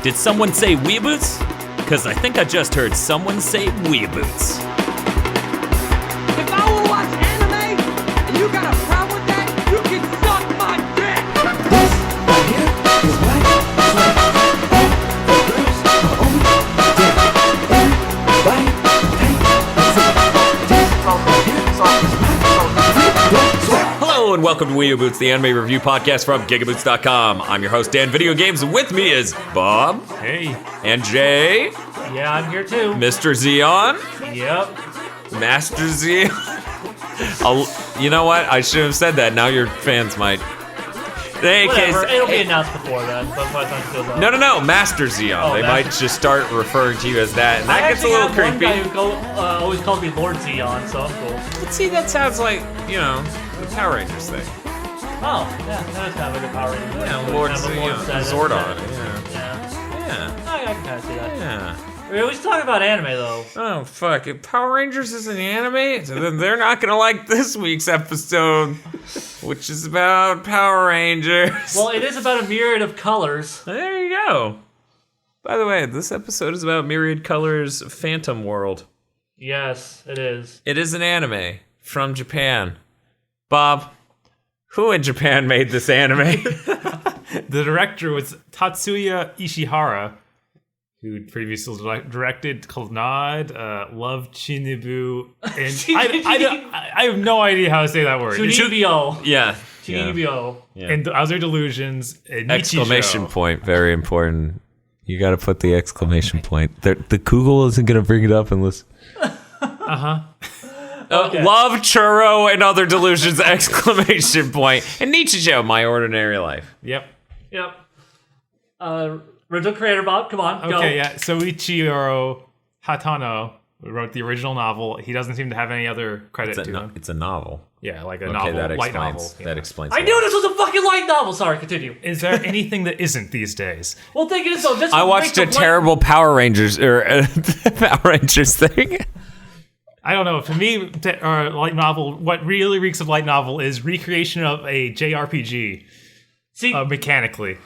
Did someone say Weeaboots? Because I think I just heard someone say Weeaboots. If I will watch anime and you got a problem with that, you can suck my dick! This right here is black Hello and welcome to Weeaboots, the anime review podcast from gigaboots.com. I'm your host, Dan Video Games, and with me is Bob. Hey. And Jay. Yeah, I'm here too. Mr. Zeon. Yep. Master Zeon. You know what? I should have said that. Now your fans might. In any Whatever. case, It'll be announced before then, but by the time it goes up. No, Master Zeon. Oh, they Master- might just start referring to you as that, and that gets a I little actually have creepy. one guy who always calls me Lord Zeon, so I'm cool. But see, that sounds like, the Power Rangers thing. Oh, yeah, that's kind of like a Power Ranger. Yeah, Lord Kind of a Zeon. status. Zordon. Yeah. Yeah. I can kind of see that. Yeah. We always talk about anime, though. Oh, fuck. If Power Rangers is an anime, so then they're not going to like this week's episode, which is about Power Rangers. Well, it is about a myriad of colors. There you go. By the way, this episode is about Myriad Colors' Phantom World. Yes, it is. It is an anime from Japan. Bob, who in Japan made this anime? The director was Tatsuya Ishihara, who previously directed Clannad, Love Chinibu, and I have no idea how to say that word. Chunibyo. Yeah. Chunibyo. And Other Delusions, and Exclamation Nichijou. point, very important. You got to put the exclamation point. The Google isn't going to bring it up unless. Okay. Love Churro and Other Delusions! Exclamation point. And Nichijou, My Ordinary Life. Yep. Yep. Original creator, Bob, come on, go. Okay, yeah. Soichiro Hatano wrote the original novel. He doesn't seem to have any other credit to him. It's a novel. Yeah, like a Okay, novel, that light explains. novel. Yeah. That explains. I knew this was a fucking light novel. Sorry, continue. Is there anything that isn't these days? Well, thing is, though, this I would watched make a the terrible Power Rangers Power Rangers thing. I don't know. For me, light novel, what really reeks of light novel is recreation of a JRPG See, mechanically.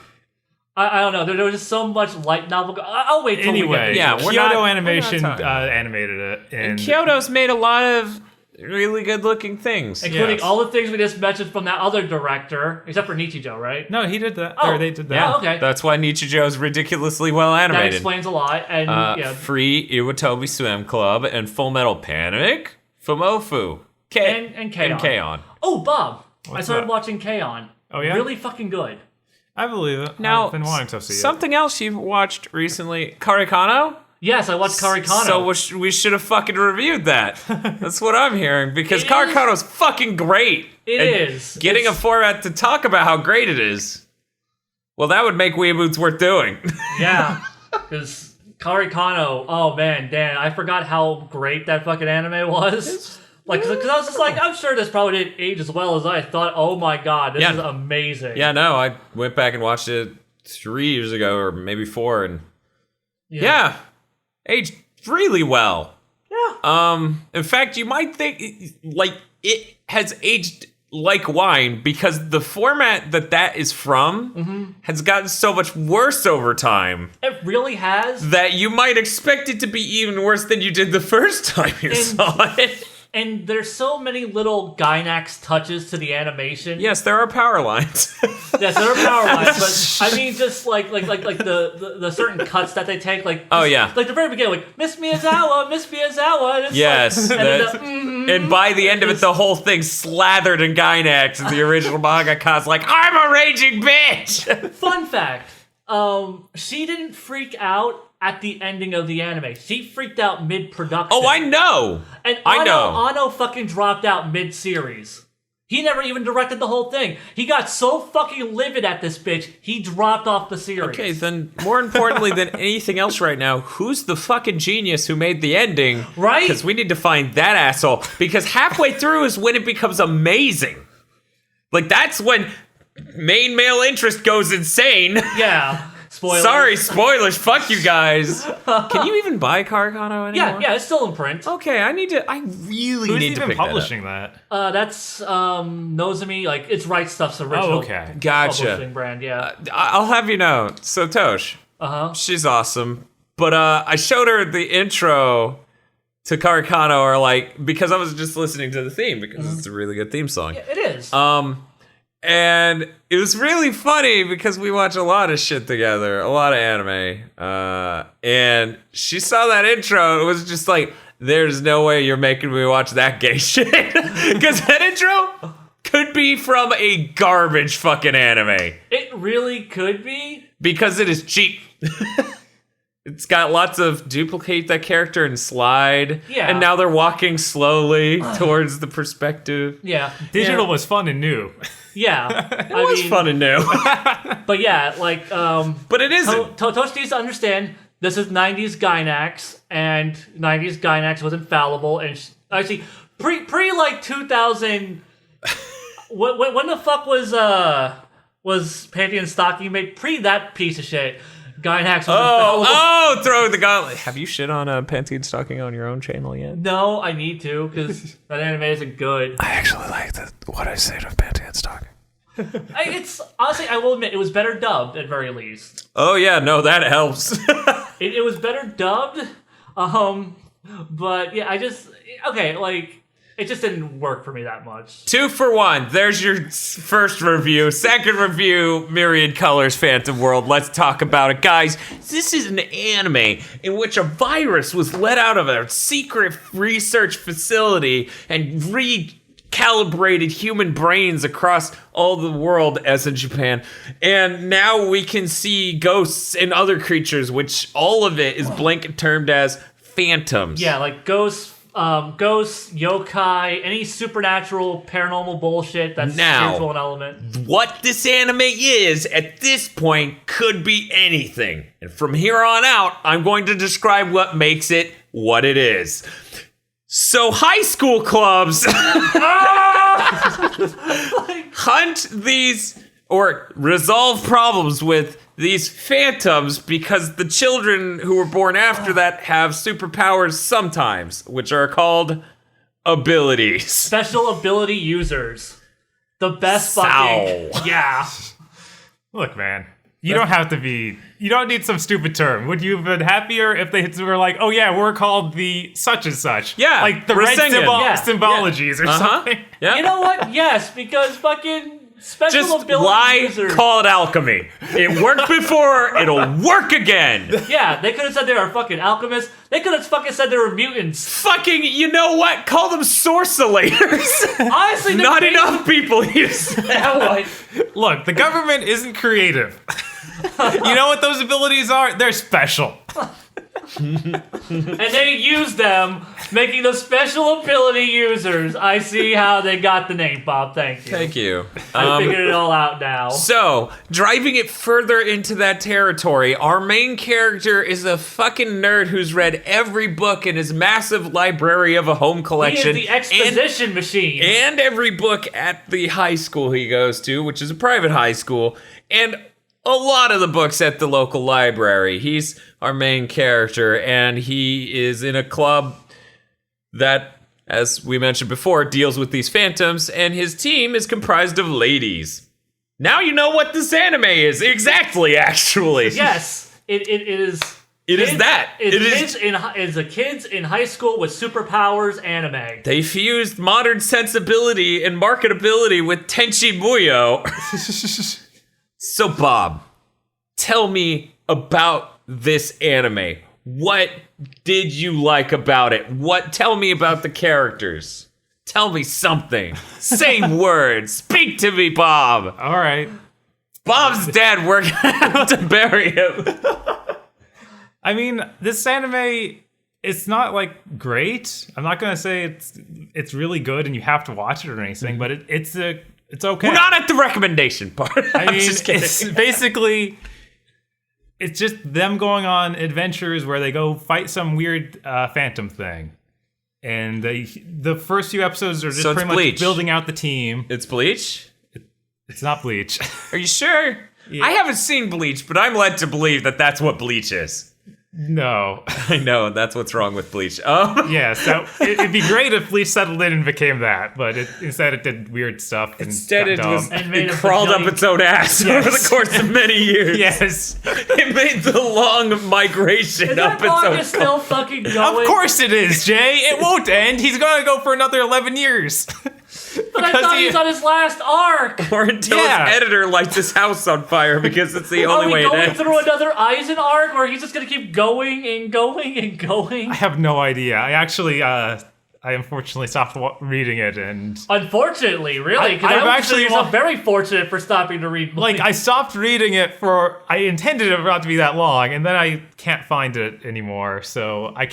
I don't know. There was just so much light novel. I'll wait till we Anyway, get Yeah, to it. we're Kyoto not Animation talking about it. animated it. And Kyoto's made a lot of really good-looking things. Including Yes. all the things we just mentioned from that other director, except for Nichijou, right? No, he did that. Oh. Or they did that. Yeah. okay. That's why Nichijou is ridiculously well That animated. explains a lot. And yeah, Free Iwatobi Swim Club and Full Metal Panic, Fumofu, and K-On. K-On. Oh, Bob, I What's started that? watching K-On. Oh, yeah? Really fucking good. I believe it. Now, I've been wanting to see it. something else you've watched recently, Karikano? Yes, I watched Karikano. So we should have fucking reviewed that. That's what I'm hearing, because It Karikano's fucking great. It And is. Getting a It's- format to talk about how great it is. Well, that would make Weeaboots worth doing. Yeah, because Karikano, oh man, Dan, I forgot how great that fucking anime was. Like, because I was just like, I'm sure this probably didn't age as well as I thought. Oh my god, this Yeah. is amazing. Yeah, no, I went back and watched it 3 years ago, or maybe 4, and yeah, aged really well. Yeah. In fact, you might think it has aged like wine, because the format that is from has gotten so much worse over time It really has. that you might expect it to be even worse than you did the first time you saw it. And there's so many little Gynax touches to the animation. Yes, there are power lines. Yes, there are power lines, but I mean, just like the certain cuts that they take, like Oh, yeah. like the very beginning, like Miss Miyazawa, and it's Yes, like, and, then that's- and by the end of it, the whole thing's slathered in Gynax, and the original mangaka's like, I'm a raging bitch! Fun fact: she didn't freak out at the ending of the anime. She freaked out mid-production. Oh, I know! And I know. Ano fucking dropped out mid-series. He never even directed the whole thing. He got so fucking livid at this bitch, he dropped off the series. Okay, then, more importantly than anything else right now, who's the fucking genius who made the ending? Right? Because we need to find that asshole, because halfway through is when it becomes amazing. Like, that's when main male interest goes insane. Yeah. Spoilers. Sorry, spoilers. Fuck you guys. Can you even buy Karikano anymore? Yeah, it's still in print. Okay, I really Who's need to even pick publishing that? That's Nozomi, like it's Right Stuff's original Oh, okay. Gotcha. publishing brand, yeah. I'll have you know, so Tosh, She's awesome. But I showed her the intro to Karikano, or like, because I was just listening to the theme, because it's a really good theme song. Yeah, it is. And it was really funny because we watch a lot of shit together, a lot of anime. And she saw that intro, it was just like, there's no way you're making me watch that gay shit. Because that intro could be from a garbage fucking anime. It really could be. Because it is cheap. It's got lots of duplicate that character and slide. Yeah. And now they're walking slowly towards the perspective. Yeah. Digital was fun and new. Yeah. It was fun and new. But yeah, like, But it isn't. Toshi needs to understand this is 90s Gynax, and 90s Gynax was infallible, and actually, pre like 2000, when the fuck was Pantheon Stocking made? Pre that piece of shit. Gynax was infallible. Throw the gauntlet. Have you shit on a Pantheon Stocking on your own channel yet? No, I need to, because that anime isn't good. I actually like what I say to Pantheon Stocking. It's honestly, I will admit, it was better dubbed at very least. Oh yeah, no, that helps. It was better dubbed, but yeah, it just didn't work for me that much. 2 for 1. There's your first review. Second review, Myriad Colors Phantom World. Let's talk about it. Guys, this is an anime in which a virus was let out of a secret research facility and recalibrated human brains across all the world, as in Japan. And now we can see ghosts and other creatures, which all of it is blanket termed as phantoms. Yeah, like ghosts, yokai, any supernatural, paranormal bullshit that's spiritual in element. What this anime is, at this point, could be anything. And from here on out, I'm going to describe what makes it what it is. So high school clubs hunt these, or resolve problems with these phantoms, because the children who were born after that have superpowers sometimes, which are called abilities. Special ability users. The best fucking... Yeah. Look, man, you don't need some stupid term. Would you have been happier if they were like, oh yeah, we're called the such and such? Yeah, like the we're red singing. symbologies or something. Yeah. You know what? Yes, because fucking special Just ability why users... call it alchemy? It worked before, it'll work again. Yeah, they could have said they were fucking alchemists. They could have fucking said they were mutants. Fucking, you know what? Call them sorcellators. Honestly, Not enough people use that. Look, the government isn't creative. You know what those abilities are? They're special. And they use them, making them special ability users. I see how they got the name, Bob. Thank you. Thank you. I figured it all out now. So, driving it further into that territory, our main character is a fucking nerd who's read every book in his massive library of a home He collection. is the exposition machine. And every book at the high school he goes to, which is a private high school. And a lot of the books at the local library. He's our main character, and he is in a club that, as we mentioned before, deals with these phantoms, and his team is comprised of ladies. Now you know what this anime is. Exactly, actually. Yes, it is. It is that. It's a kids in high school with superpowers anime. They fused modern sensibility and marketability with Tenchi Muyo. So, Bob, tell me about this anime. What did you like about it? Tell me about the characters. Tell me something. Say words. Speak to me, Bob. All right. Bob's dead. We're gonna have to bury him. I mean, this anime, it's not like great. I'm not gonna say it's really good and you have to watch it or anything, but it's okay. We're not at the recommendation part. I mean, just kidding. it's basically, it's just them going on adventures where they go fight some weird phantom thing. And the first few episodes are just So it's pretty much Bleach. building out the team. It's Bleach? It's not Bleach. Are you sure? Yeah. I haven't seen Bleach, but I'm led to believe that that's what Bleach is. No. I know, that's what's wrong with Bleach. Yes, it'd be great if Bleach settled in and became that, but instead it did weird stuff. And Instead, it got was dumb. And made it a crawled up vagina. its own ass Yes. over the course of many years. Yes. It made the long migration Is up that its own. manga still fucking going? Of course it is, Jay. It won't end. He's gonna go for another 11 years. But I thought he was on his last arc. Or until Yeah. his editor lights his house on fire because it's the Are only we way it going ends. through another Eisen arc, or he's just gonna keep going and going and going? I have no idea. I actually, I unfortunately stopped reading it, and Unfortunately, really, because I've I would actually consider yourself wa- very fortunate for stopping to read. like I stopped reading it I intended it not to be that long, and then I can't find it anymore. So I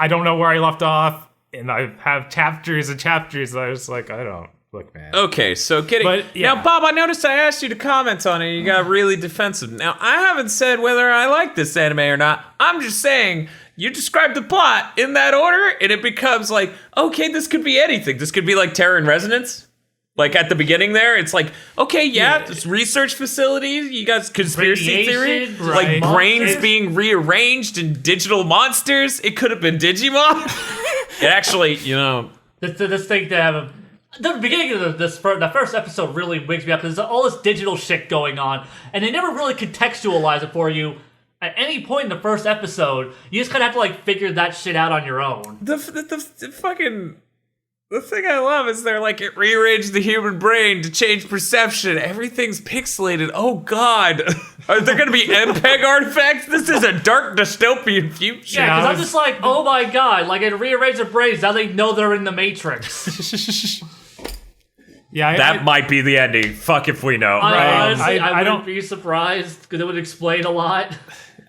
don't know where I left off, and I have chapters and chapters. And I was like, I don't look, man. Okay, so But, yeah. Now, Bob, I noticed I asked you to comment on it. You got really defensive. Now, I haven't said whether I like this anime or not. I'm just saying you described the plot in that order, and it becomes like, okay, this could be anything. This could be like Terror in Resonance. Like at the beginning there, it's like, okay, yeah, this research facility, you got conspiracy theory, Radiation, like right. brains Monsters. being rearranged and digital monsters. It could have been Digimon. It actually, This thing to have the beginning of the first episode really wigs me up because there's all this digital shit going on, and they never really contextualize it for you at any point in the first episode. You just kind of have to like figure that shit out on your own. the fucking. The thing I love is they're like, it rearranged the human brain to change perception. Everything's pixelated. Oh, God. Are there going to be MPEG artifacts? This is a dark dystopian future. Yeah, because I'm just like, oh my god, like it rearranged their brains. Now they know they're in the Matrix. Yeah, That might be the ending. Fuck if we know. Honestly, I I wouldn't don't- be surprised because it would explain a lot.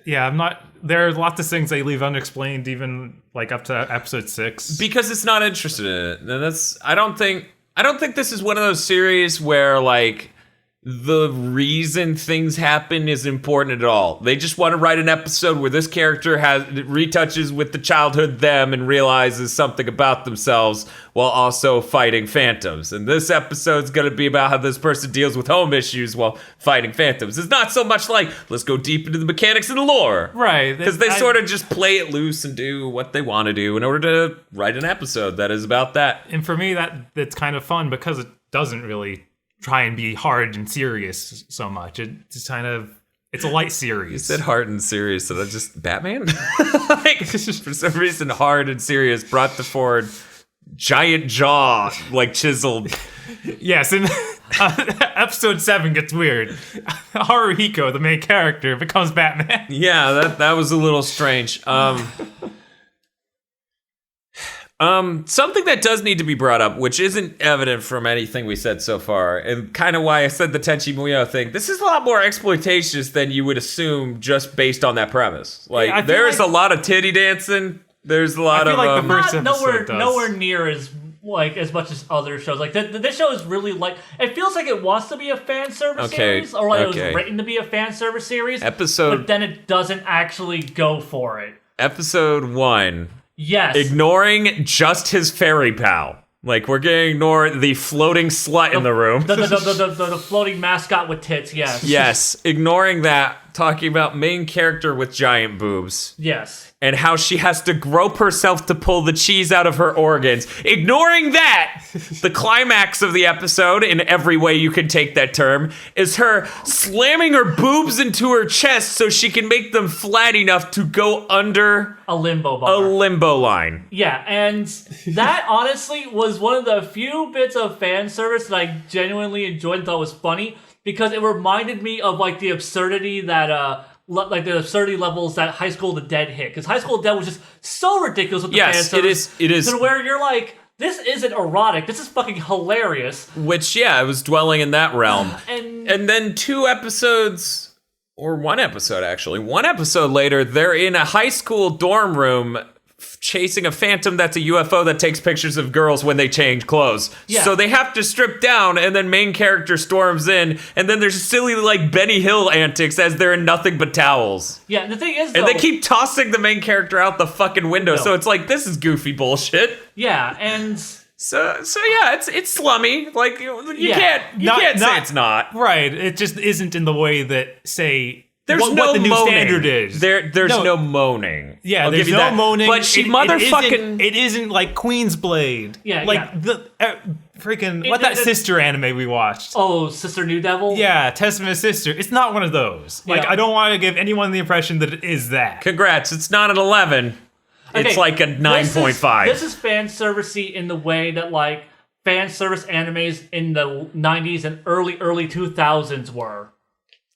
yeah, I'm not. There are lots of things they leave unexplained, even like up to episode 6. Because it's not interested in it. And I don't think this is one of those series where like the reason things happen is important at all. They just want to write an episode where this character retouches with the childhood them and realizes something about themselves while also fighting phantoms. And this episode's going to be about how this person deals with home issues while fighting phantoms. It's not so much like, let's go deep into the mechanics and the lore. Right. Because they sort of just play it loose and do what they want to do in order to write an episode that is about that. And for me, that's kind of fun because it doesn't really try and be hard and serious so much. It's kind of, it's a light series. You said hard and serious, and I just Batman? Like, for some reason, hard and serious brought to forward giant jaw, like chiseled. Yes, and episode 7 gets weird. Haruhiko, the main character, becomes Batman. Yeah, that was a little strange. Something that does need to be brought up, which isn't evident from anything we said so far, and kind of why I said the Tenchi Muyo thing. This is a lot more exploitacious than you would assume just based on that premise. Like, Yeah, I feel there's like- a lot of titty dancing. There's a lot I feel of like the first Not episode does. nowhere near as like as much as other shows. Like this show is really like it feels like it wants to be a fan service Okay, series, or like it okay. was written to be a fan service series. Episode- but then it doesn't actually go for it. episode 1. Yes, Ignoring just his fairy pal. Like, we're gonna ignore the floating slut in the room. the floating mascot with tits. Yes, Yes, ignoring that, talking about main character with giant boobs. yes. And how she has to grope herself to pull the cheese out of her organs. Ignoring that, the climax of the episode, in every way you can take that term, is her slamming her boobs into her chest so she can make them flat enough to go under A limbo bar. a limbo line. Yeah, and that honestly was one of the few bits of fan service that I genuinely enjoyed and thought was funny because it reminded me of like the absurdity that like the absurdity levels that High School of the Dead hit. Because High School of the Dead was just so ridiculous with the fan Yes, service. it is. To where you're like, this isn't erotic. This is fucking hilarious. Which, yeah, I was dwelling in that realm. And And then 2 episodes, or 1 episode actually, 1 episode later, they're in a high school dorm room chasing a phantom that's a UFO that takes pictures of girls when they change clothes. Yeah. So they have to strip down, and then main character storms in, and then there's silly like Benny Hill antics as they're in nothing but towels. yeah, the thing is, though, And they keep tossing the main character out the fucking window, No. so it's like, this is goofy bullshit. yeah, and So yeah, it's slummy. Like, you Yeah. can't say it's not. Right. It just isn't in the way that, say, There's what the new moaning. standard is. There's no moaning. Yeah, I'll there's give you no that. moaning. But she motherfucking. It isn't like Queen's Blade. Yeah, like yeah. the freaking that sister anime we watched. Oh, Sister New Devil? Yeah, Testament of Sister. It's not one of those. Like Yeah. I don't want to give anyone the impression that it is that. Congrats, it's not an 11. It's Okay, like a 9.5. This is fan servicey in the way that like fan service animes in the 90s and early 2000s were.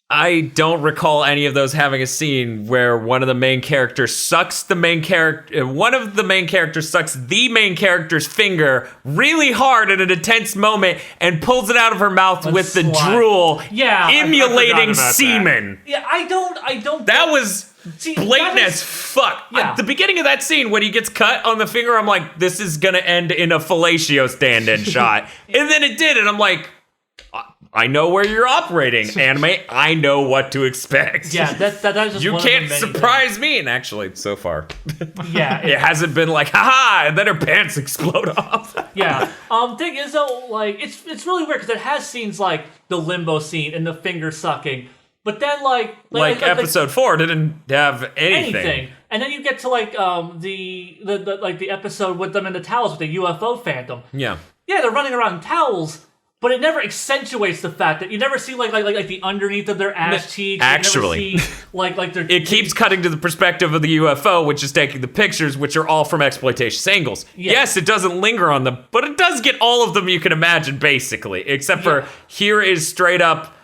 I don't recall any of those having a scene where one of the main characters sucks the main character. One of the main characters sucks the main character's finger really hard at an intense moment and pulls it out of her mouth with the slide. drool, Yeah, I emulating forgot about semen. Yeah, I don't. That was See, blatant that as is- fuck. Yeah. At the beginning of that scene, when he gets cut on the finger, I'm like, this is gonna end in a fellatio stand-in shot. And then it did, and I'm like, I know where you're operating, anime. I know what to expect. Yeah, that is just You one can't of the many surprise me, and actually, so far, things. Yeah, it hasn't been like, haha, and then her pants explode off. yeah. Thing is though, like it's really weird because it has scenes like the limbo scene and the finger sucking, but then like episode 4 didn't have anything. and then you get to like the episode with them in the towels with the UFO phantom. Yeah. Yeah, they're running around in towels. But it never accentuates the fact that you never see like the underneath of their ass cheeks. Actually. You never see, like their. It keeps cutting to the perspective of the UFO, which is taking the pictures, which are all from exploitation angles. Yeah. Yes, it doesn't linger on them, but it does get all of them you can imagine, basically. Except for here is straight up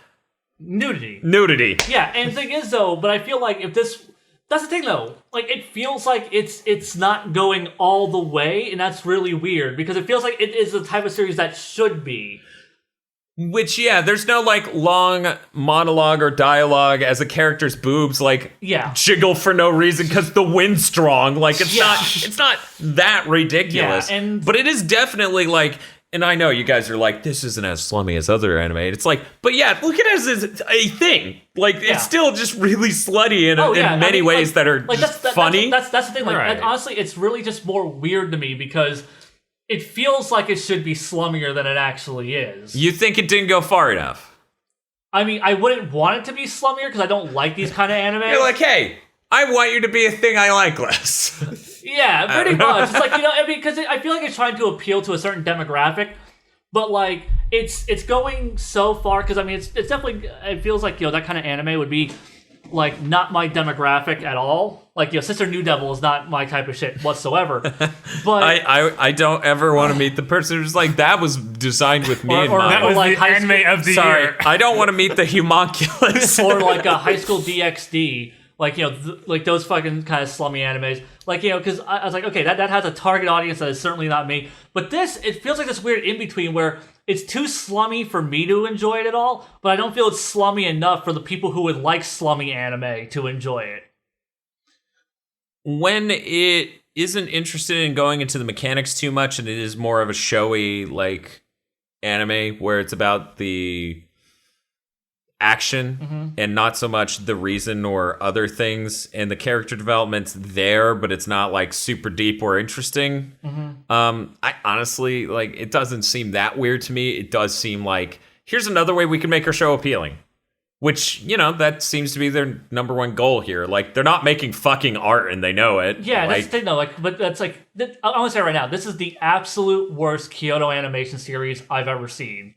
nudity. nudity. Yeah, and the thing is though, but I feel like if this. That's the thing though. Like it feels like it's not going all the way, and that's really weird because it feels like it is the type of series that should be. Which, yeah, there's no, like, long monologue or dialogue as a character's boobs, like, jiggle for no reason because the wind's strong. Like, it's not that ridiculous. Yeah, but it is definitely, like, and I know you guys are like, this isn't as slummy as other anime. It's like, but yeah, look at it as a thing. Like, it's still just really slutty in many ways that are just funny. That's the thing. Like, Right. and honestly, it's really just more weird to me because it feels like it should be slummier than it actually is. You think it didn't go far enough? I mean, I wouldn't want it to be slummier because I don't like these kind of anime. You're like, hey, I want you to be a thing I like less. Yeah, pretty much. It's like, I mean, because I feel like it's trying to appeal to a certain demographic, but like it's going so far because I mean, it's definitely it feels like that kind of anime would be like not my demographic at all. Like Sister New Devil is not my type of shit whatsoever. But I don't ever want to meet the person who's like, that was designed with me in mind. That was like the high anime school- of the Sorry, year. I don't want to meet the homunculus. or like a High School DxD, like like those fucking kind of slummy animes, like because I was like, okay, that has a target audience that is certainly not me. But it feels like this weird in between where it's too slummy for me to enjoy it at all, but I don't feel it's slummy enough for the people who would like slummy anime to enjoy it. When it isn't interested in going into the mechanics too much, and it is more of a showy like anime where it's about the action and not so much the reason or other things, and the character development's there, but it's not like super deep or interesting. I honestly, like, it doesn't seem that weird to me. It does seem like, here's another way we can make our show appealing, which, that seems to be their number one goal here. Like, they're not making fucking art and they know it. Yeah, like, that's the thing though. Like, but that's like I'm gonna say right now, this is the absolute worst Kyoto animation series I've ever seen.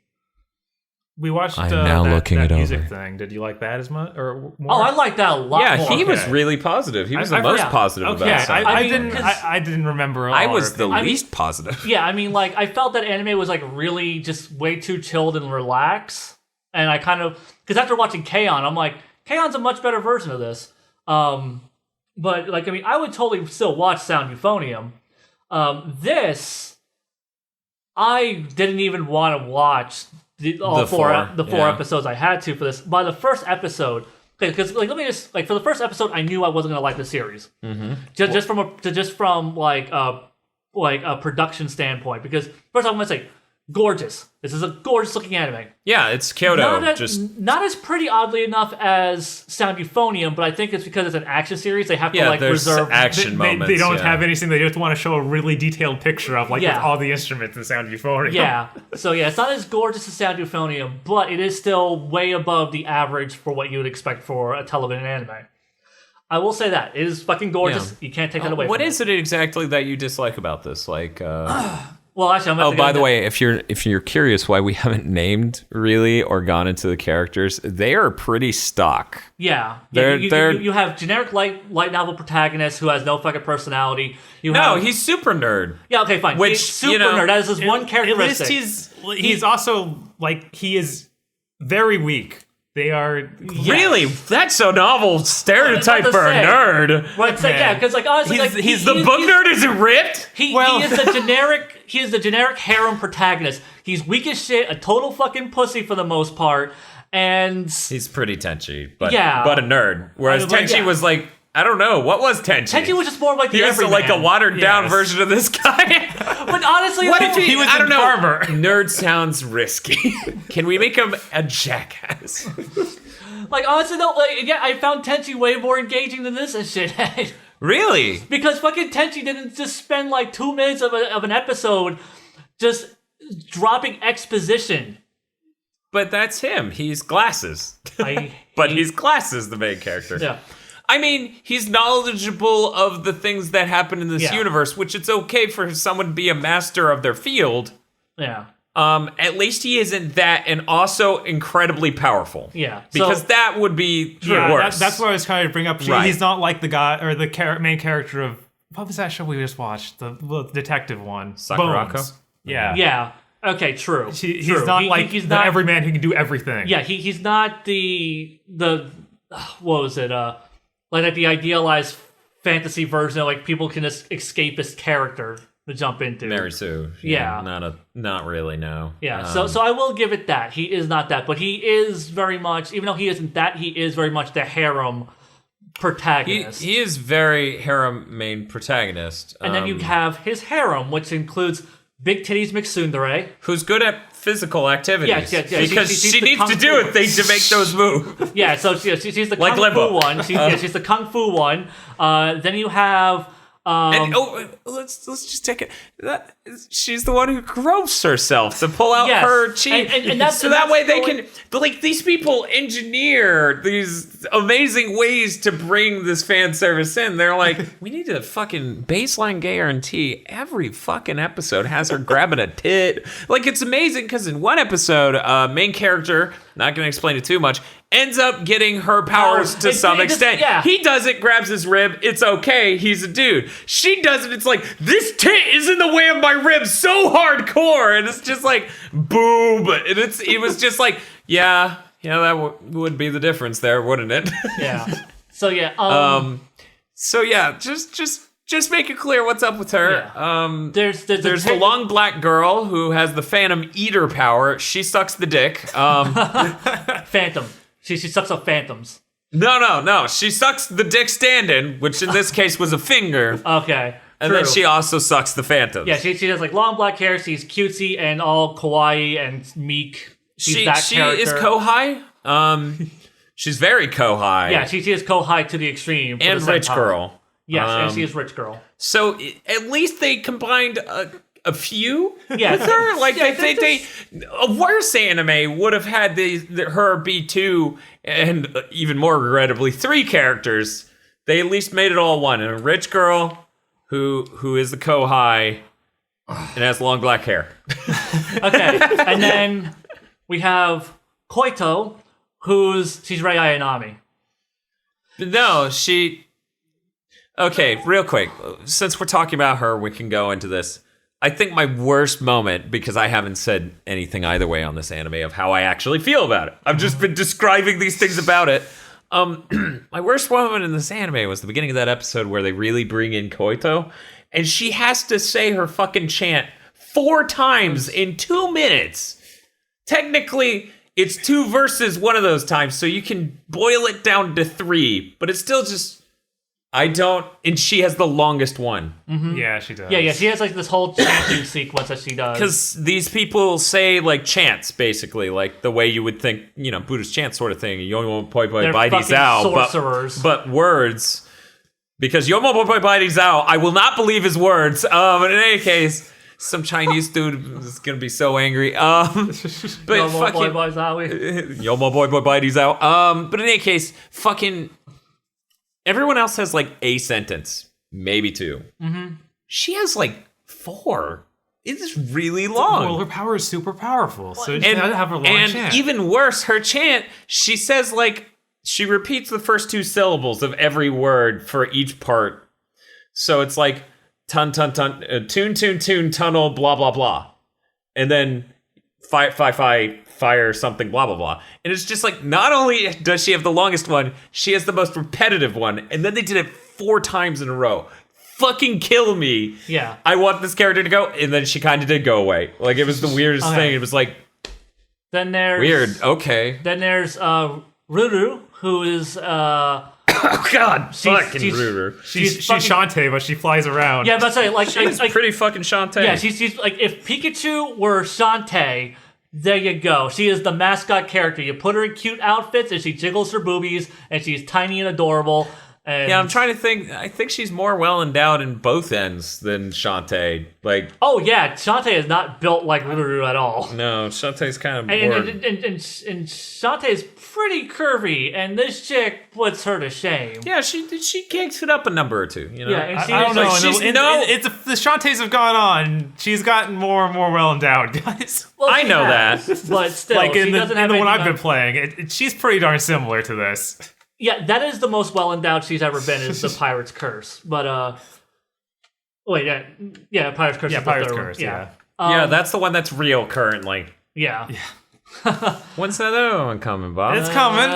We watched I'm now looking that it music over. thing. Did you like that as much or more? Oh, I like that a lot yeah, more. he was Okay. really positive. He was the I- most yeah. positive Okay, about it. I mean, didn't. 'cause- I didn't remember. I was the all our least positive. Yeah, I mean, like, I felt that anime was, like, really just way too chilled and relaxed. And I kind of... Because after watching K-On!, I'm like, K-On!'s a much better version of this. But, like, I mean, I would totally still watch Sound Euphonium. This... I didn't even want to watch the four yeah. episodes I had to for this. By the first episode... Because let me just for the first episode, I knew I wasn't gonna like the series. Just from a production standpoint. Because first, I'm gonna say gorgeous. This is a gorgeous looking anime. Yeah, it's Kyoto. Not as pretty, oddly enough, as Sound Euphonium, but I think it's because it's an action series. They have to there's reserve action moments. They don't have anything. They just want to show a really detailed picture of with all the instruments and Sound Euphoria. Yeah. So it's not as gorgeous as Sound Euphonium, but it is still way above the average for what you would expect for a television anime. I will say that. It is fucking gorgeous. Yeah. You can't take that away from What is it exactly that you dislike about this? Well, actually, I'm Oh, by the way, if you're curious why we haven't named really or gone into the characters, they are pretty stock. Yeah. They're- You have generic light novel protagonist who has no fucking personality. He's super nerd. Yeah, okay, fine. Which, He's super nerd. That is his one characteristic. At least he's also he is very weak. They are Really? That's a novel stereotype I was for about a to nerd. Right, so, yeah, because honestly, He's the book nerd isn't ripped? He is the generic harem protagonist. He's weak as shit, a total fucking pussy for the most part, and He's pretty Tenchi, but Yeah. a nerd. Whereas Tenchi was like, I don't know, what was Tenchi? Tenchi was just more like the He was everyman. like a watered down version of this guy. But honestly, What though, if he was a farmer? Nerd sounds risky. Can we make him a jackass? like honestly though, I found Tenchi way more engaging than this and shit. Really? Because fucking Tenchi didn't just spend like 2 minutes of an episode just dropping exposition. But that's him. He's glasses. I But hate- he's glasses, the main character. yeah. I mean, he's knowledgeable of the things that happen in this Yeah. universe, which it's okay for someone to be a master of their field. Yeah. At least he isn't that, and also incredibly powerful. Yeah. Because So- that would be Yeah, worse. that's what I was trying to bring up. Right. He's not like the guy or the main character of what was that show we just watched? The detective one, Sakurako? Bones. Yeah, Yeah. Okay, true. He's True. not he's the not everyman who can do everything. Yeah, he's not the what was it? Like the idealized fantasy version of like people can just escape his character to jump into. Mary Sue. Yeah. Not really, no. Yeah, so I will give it that. He is not that, but he is very much, even though he isn't that, he is very much the harem protagonist. He is very harem main protagonist. And then you have his harem, which includes Big Titties McSundere. who's good at physical activities. Yeah. Because She's she the needs kung to fu. do a thing to make those move. Yeah, so she's the Like kung Limbo. fu one. She's the kung fu one. Then you have And let's just take it. She's the one who gropes herself to pull out Yes. her cheek, And that's- so and that that's way they going- can. Like these people engineer these amazing ways to bring this fan service in. They're like, we need a fucking baseline guarantee. Every fucking episode has her grabbing a tit. Like it's amazing because in one episode, main character, not gonna explain it too much, ends up getting her powers to some extent. yeah. He does it, grabs his rib. It's okay. He's a dude. She does it. It's like, this tit is in the way of my rib so hardcore. And it's just like, boom. And it was just like, yeah, that would be the difference there, wouldn't it? yeah. So yeah, So yeah, just make it clear what's up with her. Yeah. There's the long black girl who has the Phantom Eater power. She sucks the dick. Phantom. She sucks up phantoms. No. She sucks the dick stand-in, which in this case was a finger. Okay. And then she also sucks the phantoms. Yeah, she has like long black hair. She's cutesy and all kawaii and meek. She's that she character. is kohai. She's very kohai. Yeah, she is kohai to the extreme. For and the rich senpai. girl. Yes, and she is rich girl. So at least they combined a few Yeah. with her. Like Yeah, they a worse anime would have had her be 2 and even more regrettably 3 characters. They at least made it all one. And a rich girl who is the kohai and has long black hair. Okay, and then we have Koito, she's Rei Ayanami. No, Okay, real quick. Since we're talking about her, we can go into this. I think my worst moment, because I haven't said anything either way on this anime of how I actually feel about it. I've just been describing these things about it. My worst moment in this anime was the beginning of that episode where they really bring in Koito, and she has to say her fucking chant 4 times in 2 minutes. Technically, it's 2 verses one of those times, so you can boil it down to 3, but it's still just I don't, and she has the longest one. Yeah, she does. Yeah, she has like this whole chanting sequence that she does. Because these people say like chants, basically, like the way you would think, Buddhist chants sort of thing. Yomo poi poi They're bai di fucking zao, sorcerers. but words. Because Yomo poi poi bai di zao, I will not believe his words. But in any case, some Chinese dude is gonna be so angry. But fucking Yomo poi poi bai di zao. But in any case, fucking everyone else has like a sentence, maybe two. Mm-hmm. She has like 4. It is really long. Well, her power is super powerful, so she and had to have a long chant. Even worse, her chant, she says like, she repeats the first 2 syllables of every word for each part. So it's like, tun, tune, tunnel, blah, blah, blah. And then, fire, something, blah, blah, blah. And it's just like, not only does she have the longest one, she has the most repetitive one. And then they did it 4 times in a row. Fucking kill me. Yeah. I want this character to go. And then she kind of did go away. Like, it was the weirdest thing. It was like, then there's... weird, okay. Then there's Ruru, who is... Oh God, fucking she's- Ruru. She's fucking- Shantae, but she flies around. Yeah, but I say like She's like, pretty fucking Shantae. yeah, she's like if Pikachu were Shantae, there you go. She is the mascot character. You put her in cute outfits and she jiggles her boobies and she's tiny and adorable. And Yeah, I'm trying to think. I think she's more well endowed in both ends than Shantae. Like, Oh yeah, Shantae is not built like Ruru at all. no, Shantae's kind of And, more. and Shantae is pretty curvy, and this chick puts her to shame. Yeah, she kicks it up a number or two. You know, Yeah, and I she don't is know. like, she's The Shantaes have gone on. She's gotten more and more well endowed, guys. well, I she know has, that. but still, Like she in the doesn't have one anything I've been on- playing, she's pretty darn similar to this. Yeah, that is the most well endowed she's ever been. Is the Pirate's Curse, but wait, yeah, Pirate's Curse. Yeah, is the Pirate's third one. Curse. Yeah, Yeah, that's the one that's real currently. yeah. When's that other one coming, Bob? It's coming.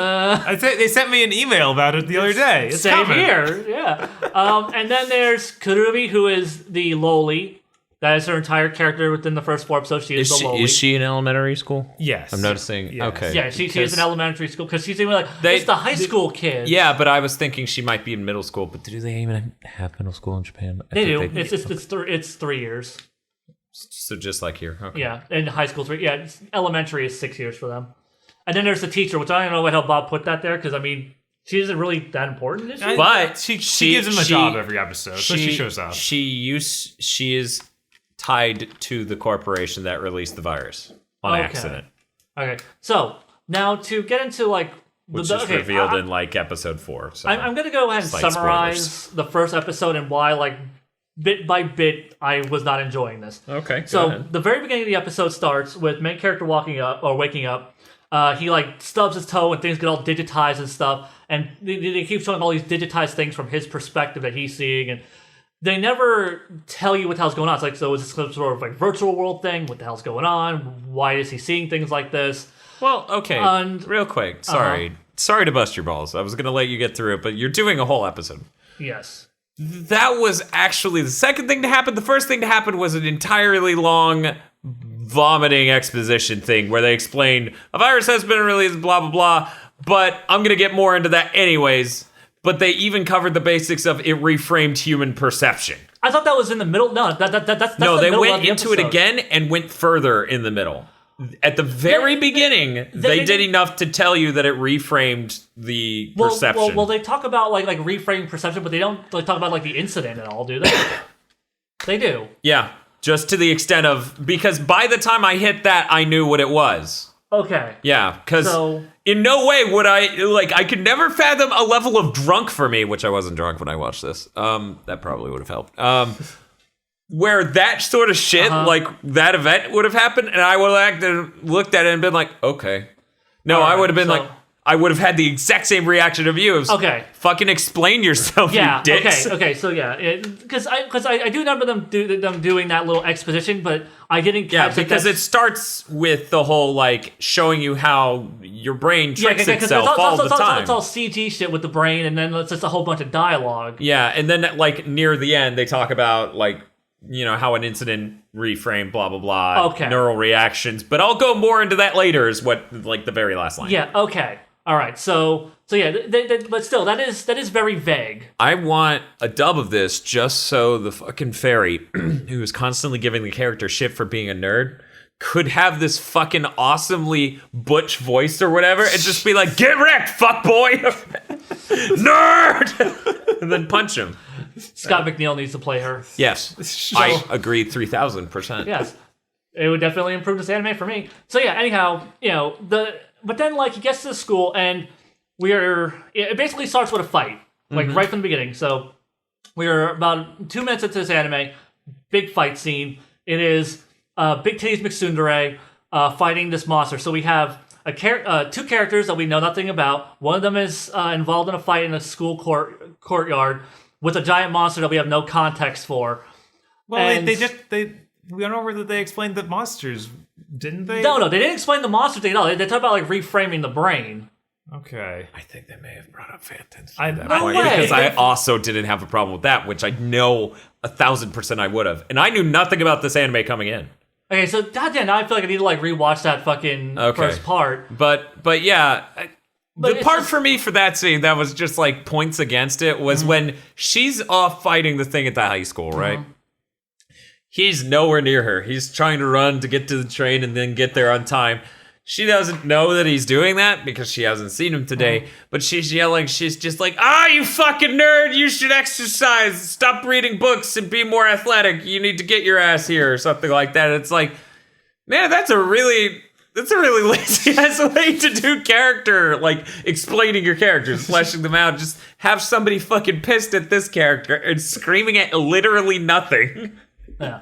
They sent me an email about it the other day. It's Same coming. here, yeah. And then there's Kurubi, who is the lowly. That is her entire character within the first 4 episodes. She is, the lowly. Is she in elementary school? Yes. I'm noticing. Yes. Okay. Yeah, she is Because- in elementary school because she's even like They- it's the high school kids. Yeah, but I was thinking she might be in middle school. But do they even have middle school in Japan? I they think do. It's 3 years. So just like here. Okay. Yeah, and high school 3. Yeah, elementary is 6 years for them. And then there's the teacher, which I don't know what how Bob put that there because I mean she isn't really that important, is she? But she gives him a job every episode, so she shows up. She is tied to the corporation that released the virus on Okay. accident, Okay, so now to get into like which is revealed in like episode 4. So I'm going to go ahead and Slight summarize the first episode and why, like, bit by bit, I was not enjoying this. okay. Go So, ahead. the very beginning of the episode starts with main character waking up. He, like, stubs his toe and things get all digitized and stuff. And they keep showing all these digitized things from his perspective that he's seeing. And they never tell you what the hell's going on. It's like, so is this some sort of, like, virtual world thing? What the hell's going on? Why is he seeing things like this? Well, okay. and- real quick. Sorry to bust your balls. I was gonna let you get through it, but you're doing a whole episode. Yes. That was actually the second thing to happen. The first thing to happen was an entirely long vomiting exposition thing where they explained a virus has been released, blah, blah, blah. But I'm going to get more into that anyways. But they even covered the basics of it reframed human perception. I thought that was in the middle. No, that's No, the they middle of went the into it episode. again and went further in the middle. At the very beginning, they did enough to tell you that it reframed the perception. Well, they talk about like reframing perception, but they don't like talk about like the incident at all, do they? They do. Yeah, just to the extent of, because by the time I hit that, I knew what it was. Okay. Yeah, because So- in no way would I could never fathom a level of drunk for me, which I wasn't drunk when I watched this. That probably would have helped. Where that sort of shit, like that event would have happened, and I would have looked at it and been like, okay. No, I would have been so- like, I would have had the exact same reaction of you. It was, Okay. Fucking explain yourself, Yeah. you dicks. Okay. So yeah, because I do remember them doing that little exposition, but I didn't Yeah, catch that because it that's- starts with the whole, like, showing you how your brain tricks 'cause itself all the time. It's all CG shit with the brain, and then it's just a whole bunch of dialogue. Yeah, and then, like, near the end, they talk about, like, you know, how an incident reframed, blah, blah, blah, Okay. neural reactions. But I'll go more into that later is what, like, the very last line. Yeah. Okay. All right, so yeah, but still, that is very vague. I want a dub of this just so the fucking fairy, who is constantly giving the character shit for being a nerd, could have this fucking awesomely butch voice or whatever and just be like, get wrecked, fuck boy! Nerd! And then punch him. Scott McNeil needs to play her. Yes. I agree 3,000%. Yes. It would definitely improve this anime for me. So yeah, anyhow, but then like he gets to the school and it basically starts with a fight. Like right from the beginning. So we're about 2 minutes into this anime, big fight scene. It is Big Titties McSundere fighting this monster. So we have two characters that we know nothing about. One of them is involved in a fight in a school courtyard with a giant monster that we have no context for. Well, And- they went over that they explained the monsters, didn't they? No, they didn't explain the monster thing at all. They talk about like reframing the brain. Okay. I think they may have brought up Phantoms I- at that No point, way. because I also didn't have a problem with that, which I know 1,000% I would have. And I knew nothing about this anime coming in. Okay, so goddamn, now I feel like I need to like rewatch that fucking first part. But yeah, But the it's part just- for me for that scene that was just like points against it was when she's off fighting the thing at the high school, right? He's nowhere near her. He's trying to run to get to the train and then get there on time. She doesn't know that he's doing that because she hasn't seen him today, but she's yelling. She's just like, you fucking nerd, you should exercise, stop reading books and be more athletic. You need to get your ass here or something like that. It's like, man, that's a really lazy ass way to do character, like explaining your characters, fleshing them out. Just have somebody fucking pissed at this character and screaming at literally nothing. Yeah.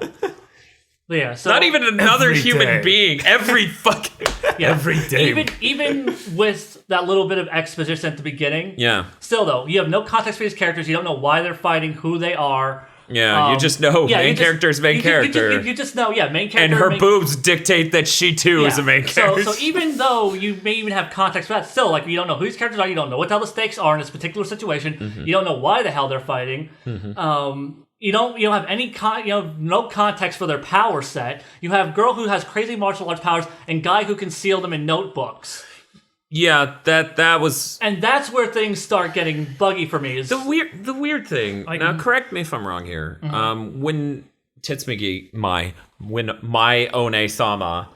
But yeah, so Not even another Every human day. being. Every fucking Every day. even with that little bit of exposition at the beginning. yeah. Still though, you have no context for these characters. You don't know why they're fighting, who they are. Yeah, you just know Yeah, main you just- character's main you character. You just know, main character. and her main- boobs dictate that she too is a main character. So even though you may even have context for that, still, like, you don't know who these characters are, you don't know what the hell the stakes are in this particular situation, you don't know why the hell they're fighting, you don't have any no context for their power set. You have girl who has crazy martial arts powers and guy who can seal them in notebooks. Yeah, that was And that's where things start getting buggy for me. Is the weird thing. Now, correct me if I'm wrong here. When Titsumigi, when my One-sama,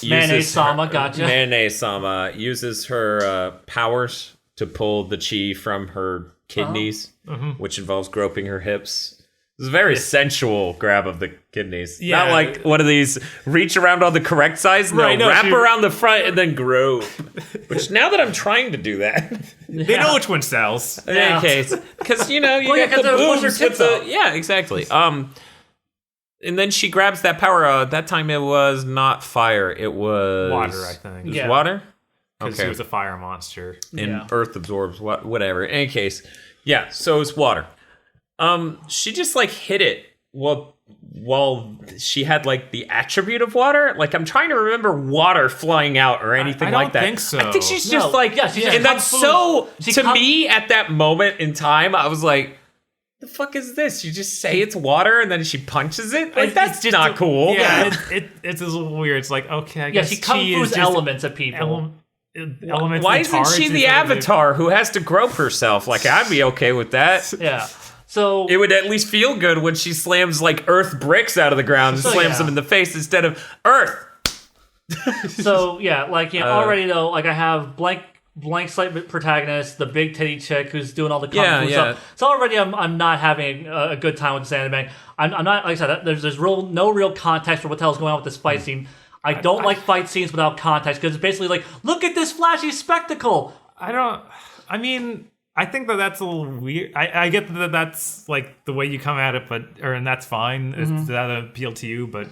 Mayonnaise-sama, gotcha. Mayonnaise-sama uses her powers to pull the chi from her kidneys, which involves groping her hips. It's a very sensual grab of the kidneys. Yeah. Not like one of these reach around on the correct size. No, Right, no, wrap she- around the front and then grope. Which now that I'm trying to do that, They know which one sells. in Yeah. any case, because you know you Well, yeah, get 'cause the they're pushing boobs her with tits the out. yeah, exactly. And then she grabs that power. That time it was not fire. It was Water, I think. It was Yeah. water. Because he was a fire monster. And Yeah. earth absorbs whatever. In any case, yeah. So it's water. She just like hit it while she had like the attribute of water. Like I'm trying to remember water flying out or anything I like don't that. think so. I think she's No, just like yeah, she's just and that's kung fu. so She to kung- me at that moment in time. I was like, the fuck is this? You just say it's water and then she punches it? Like, that's It's just not cool. Yeah, it's a little weird. It's like, okay, I yeah, guess she kung chi fu's is just elements at people. elements. Why of isn't she Tara, the avatar who has to grope herself? Like, I'd be okay with that. Yeah. So It would at least feel good when she slams, like, earth bricks out of the ground and So, slams yeah. them in the face instead of earth. yeah, like already though, like I have blank slate protagonist, the big titty chick who's doing all the kung Yeah, fu yeah. stuff. So already I'm not having a good time with this anime. I'm not, like I said, there's no real context for what the hell's going on with this fight scene. I don't like fight scenes without context because it's basically like, look at this flashy spectacle. I mean, I think that's a little weird. I get that that's like the way you come at it, and that's fine. If that appeal to you, but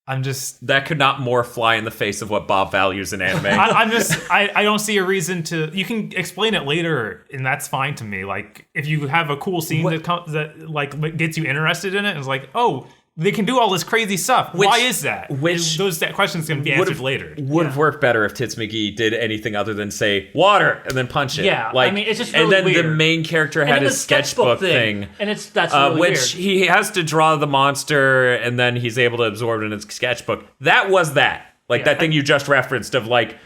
I'm just. That could not more fly in the face of what Bob values in anime. I don't see a reason to. You can explain it later, and that's fine to me. Like if you have a cool scene that like gets you interested in it, and it's like, oh, they can do all this crazy stuff. Why is that? That question's going to be answered later. Would have worked better if Tits McGee did anything other than say water and then punch it. Yeah, like, I mean, it's just and really then the weird. main character And had then his the sketchbook thing. and that's really which weird. he has to draw the monster and then he's able to absorb it in his sketchbook. That was that. Like that thing you just referenced of like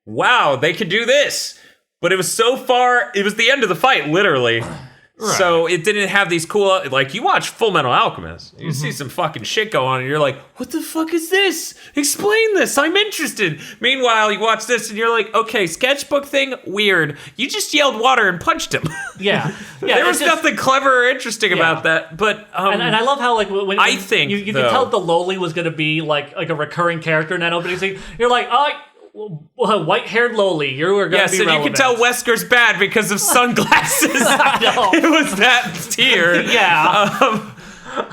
wow, they could do this. But it was so far, it was the end of the fight, literally. Right. So it didn't have these cool, like, you watch Full Metal Alchemist, you see some fucking shit go on, and you're like, what the fuck is this? Explain this, I'm interested. Meanwhile, you watch this, and you're like, okay, sketchbook thing, weird. You just yelled water and punched him. Yeah. There was nothing clever or interesting about that, but... and I love how, like, when I think, you can tell the Loli was going to be, like a recurring character in that opening scene, you're like, white-haired Loli, you are going to be relevant. You can tell Wesker's bad because of sunglasses. I know. It was that tier. Yeah.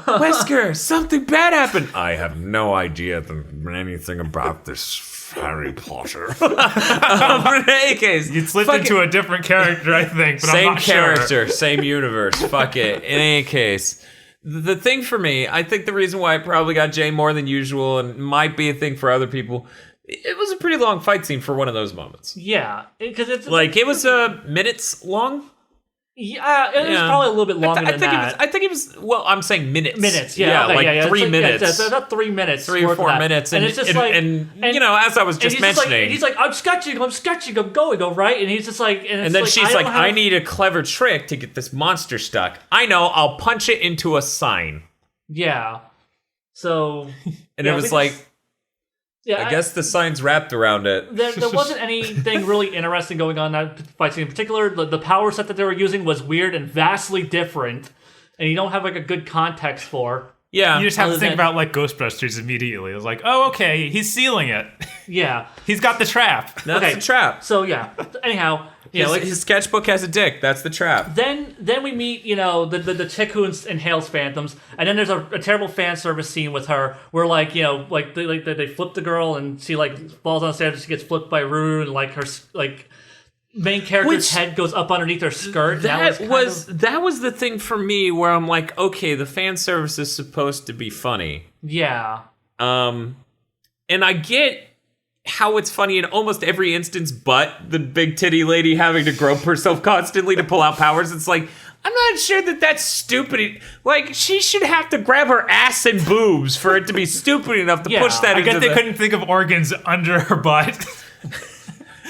Wesker, something bad happened. I have no idea anything about this Harry Potter. In any case, You slipped into a different character, I think, but I'm same not character, sure. same universe. Fuck it. In any case, the thing for me, I think the reason why I probably got Jay more than usual, and might be a thing for other people, it was a pretty long fight scene for one of those moments. Yeah, because it's like it was minutes long. Yeah, it was probably a little bit longer than that. I think it was. Well, I'm saying minutes. Minutes, yeah, okay, like 3 minutes. Yeah, about 3 minutes, 3 or 4 minutes, and it's just like, and you know, as I was just mentioning, he's like, I'm sketching, I'm going, all right, and he's just like, and then she's like, I need a clever trick to get this monster stuck. I know, I'll punch it into a sign. Yeah. So, and it was like. Yeah, I guess the sign's wrapped around it. There wasn't anything really interesting going on in that fight scene. In particular, the power set that they were using was weird and vastly different, and you don't have like a good context for. Yeah, you just have to think about like Ghostbusters immediately. It was like, oh, okay, he's sealing it. Yeah, he's got the trap. That's the trap. So yeah. Anyhow, his sketchbook has a dick. That's the trap. Then we meet, the chick who inhales phantoms, and then there's a terrible fan service scene with her where they flip the girl and she like falls on stage and she gets flipped by Rue, and like her main character's head goes up underneath her skirt. That was the thing for me where I'm like, okay, the fan service is supposed to be funny. Yeah. And I get how it's funny in almost every instance, but the big titty lady having to grope herself constantly to pull out powers. It's like, I'm not sure that's stupid. Like, she should have to grab her ass and boobs for it to be stupid enough to push that I into guess they couldn't think of organs under her butt.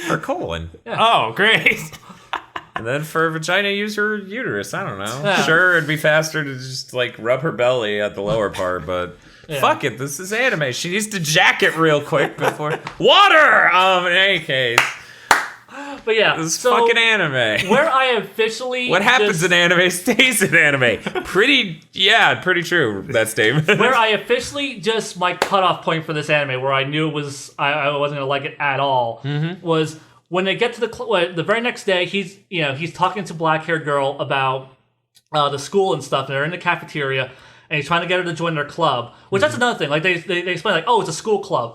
Her colon. Yeah. Oh, great. And then for a vagina, use her uterus. I don't know. Yeah. Sure, it'd be faster to just, like, rub her belly at the lower part, but... Yeah. Fuck it, this is anime. She needs to jack it real quick before... Water! In any case. But yeah, this is fucking anime. Where I officially... What happens in anime stays in anime. Pretty true, that statement. Where I officially just... My cutoff point for this anime, where I knew it was... I wasn't going to like it at all, was when they get to the very next day, he's talking to black-haired girl about the school and stuff, and they're in the cafeteria, and he's trying to get her to join their club, which that's another thing. Like, they explain, like, oh, it's a school club.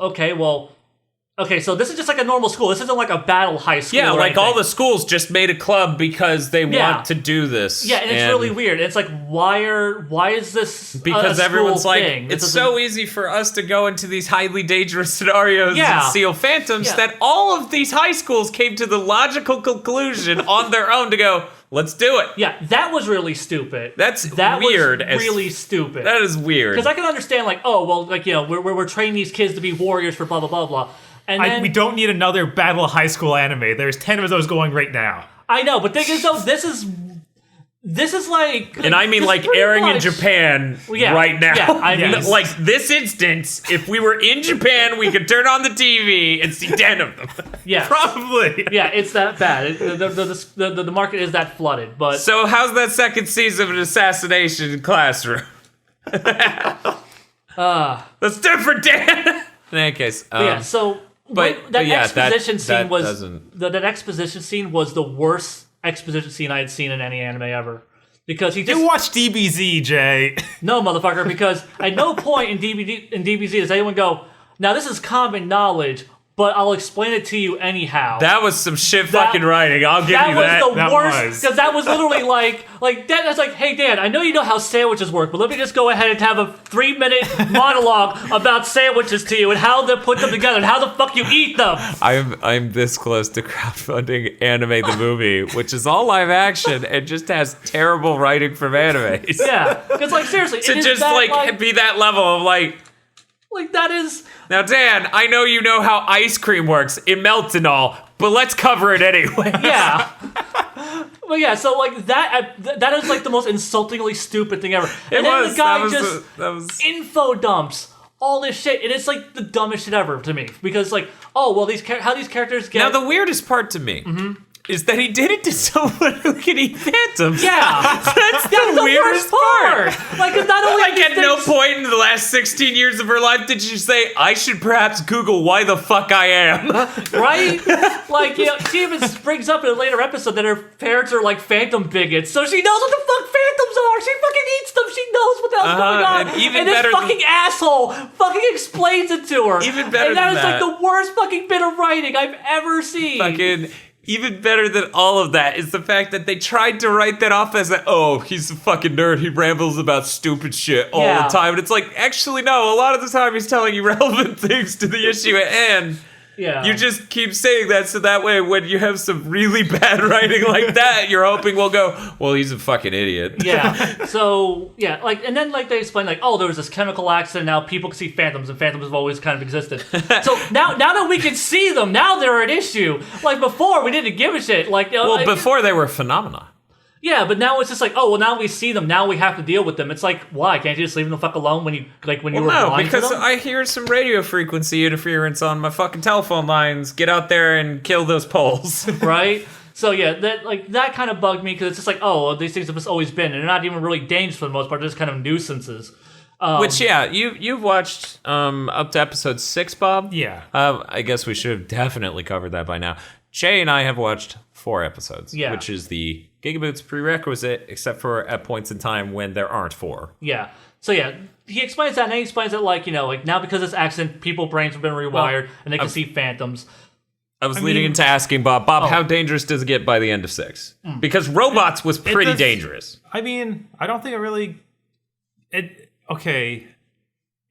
Okay, so this is just like a normal school. This isn't like a battle high school. Yeah, or like anything. all the schools just made a club because they want to do this. Yeah, and it's really weird. It's like, why is this because a everyone's like, thing? it's so easy for us to go into these highly dangerous scenarios and seal phantoms that all of these high schools came to the logical conclusion on their own to go, let's do it. Yeah, that was really stupid. That weird. Was really stupid. That is weird. Because I can understand, like, oh, well, like, we're training these kids to be warriors for blah, blah, blah, blah. And then, we don't need another Battle High School anime. There's 10 of those going right now. I know, but thing is, though, this is like... And I mean, like, airing in Japan right now. Yeah, I mean... Like, this instance, if we were in Japan, we could turn on the TV and see 10 of them. Yeah. Probably. Yeah, it's that bad. The market is that flooded, but... So how's that second season of an assassination classroom? That's different, Dan! In any case... that exposition scene was the worst exposition scene I had seen in any anime ever. Because he just... You watch DBZ, Jay. No, motherfucker, because at no point in DBZ does anyone go, now this is common knowledge, but I'll explain it to you anyhow. That was some shit fucking writing. I'll give you that. That was the worst, because that was literally like that's like, hey Dan, I know you know how sandwiches work, but let me just go ahead and have a 3-minute monologue about sandwiches to you and how to put them together and how the fuck you eat them. I'm this close to crowdfunding Anime the Movie, which is all live action and just has terrible writing from animes. Yeah, because like seriously, to just like be that level of like, Like, that is... Now, Dan, I know you know how ice cream works. It melts and all, but let's cover it anyway. Yeah. But yeah, so like that is like the most insultingly stupid thing ever. And then the guy that was info dumps all this shit, and it's like the dumbest shit ever to me. Because like, oh well, how these characters get... Now the weirdest part to me is that he did it to someone who can eat phantoms. Yeah, that's the weirdest worst part. Like, it's not only Like, at no point in the last 16 years of her life did she say, I should perhaps Google why the fuck I am. Right? Like, you know, she even brings up in a later episode that her parents are like phantom bigots, so she knows what the fuck phantoms are. She fucking eats them. She knows what the hell's going on. And this fucking asshole fucking explains it to her. Even better and that than is that. like the worst fucking bit of writing I've ever seen. Fucking... Even better than all of that is the fact that they tried to write that off as he's a fucking nerd. He rambles about stupid shit all the time. And it's like, actually, no. A lot of the time he's telling you relevant things to the issue at hand. Yeah. You just keep saying that so that way when you have some really bad writing like that, you're hoping we'll go, well, he's a fucking idiot. Yeah. So, yeah, like, and then, like, they explain, like, oh, there was this chemical accident, now people can see phantoms, and phantoms have always kind of existed. So, now that we can see them, now they're an issue. Like, before, we didn't give a shit. Like, Well, before they were phenomena. Yeah, but now it's just like, oh, well, now we see them, now we have to deal with them. It's like, why? Can't you just leave them the fuck alone when you were blind No, to because them? I hear some radio frequency interference on my fucking telephone lines. Get out there and kill those poles. Right? So yeah, that kind of bugged me because it's just like, oh, well, these things have just always been, and they're not even really dangerous for the most part. They're just kind of nuisances. Which, yeah, you've watched up to episode 6, Bob? Yeah. I guess we should have definitely covered that by now. Jay and I have watched 4 episodes, Yeah. which is the Gigaboot's prerequisite, except for at points in time when there aren't 4. Yeah. So yeah, he explains that, and then he explains that, like, you know, like, now because of this accident, people's brains have been rewired, and they can see phantoms. I was leading into asking Bob, how dangerous does it get by the end of 6? Because robots was pretty dangerous. I mean, I don't think it really... Okay.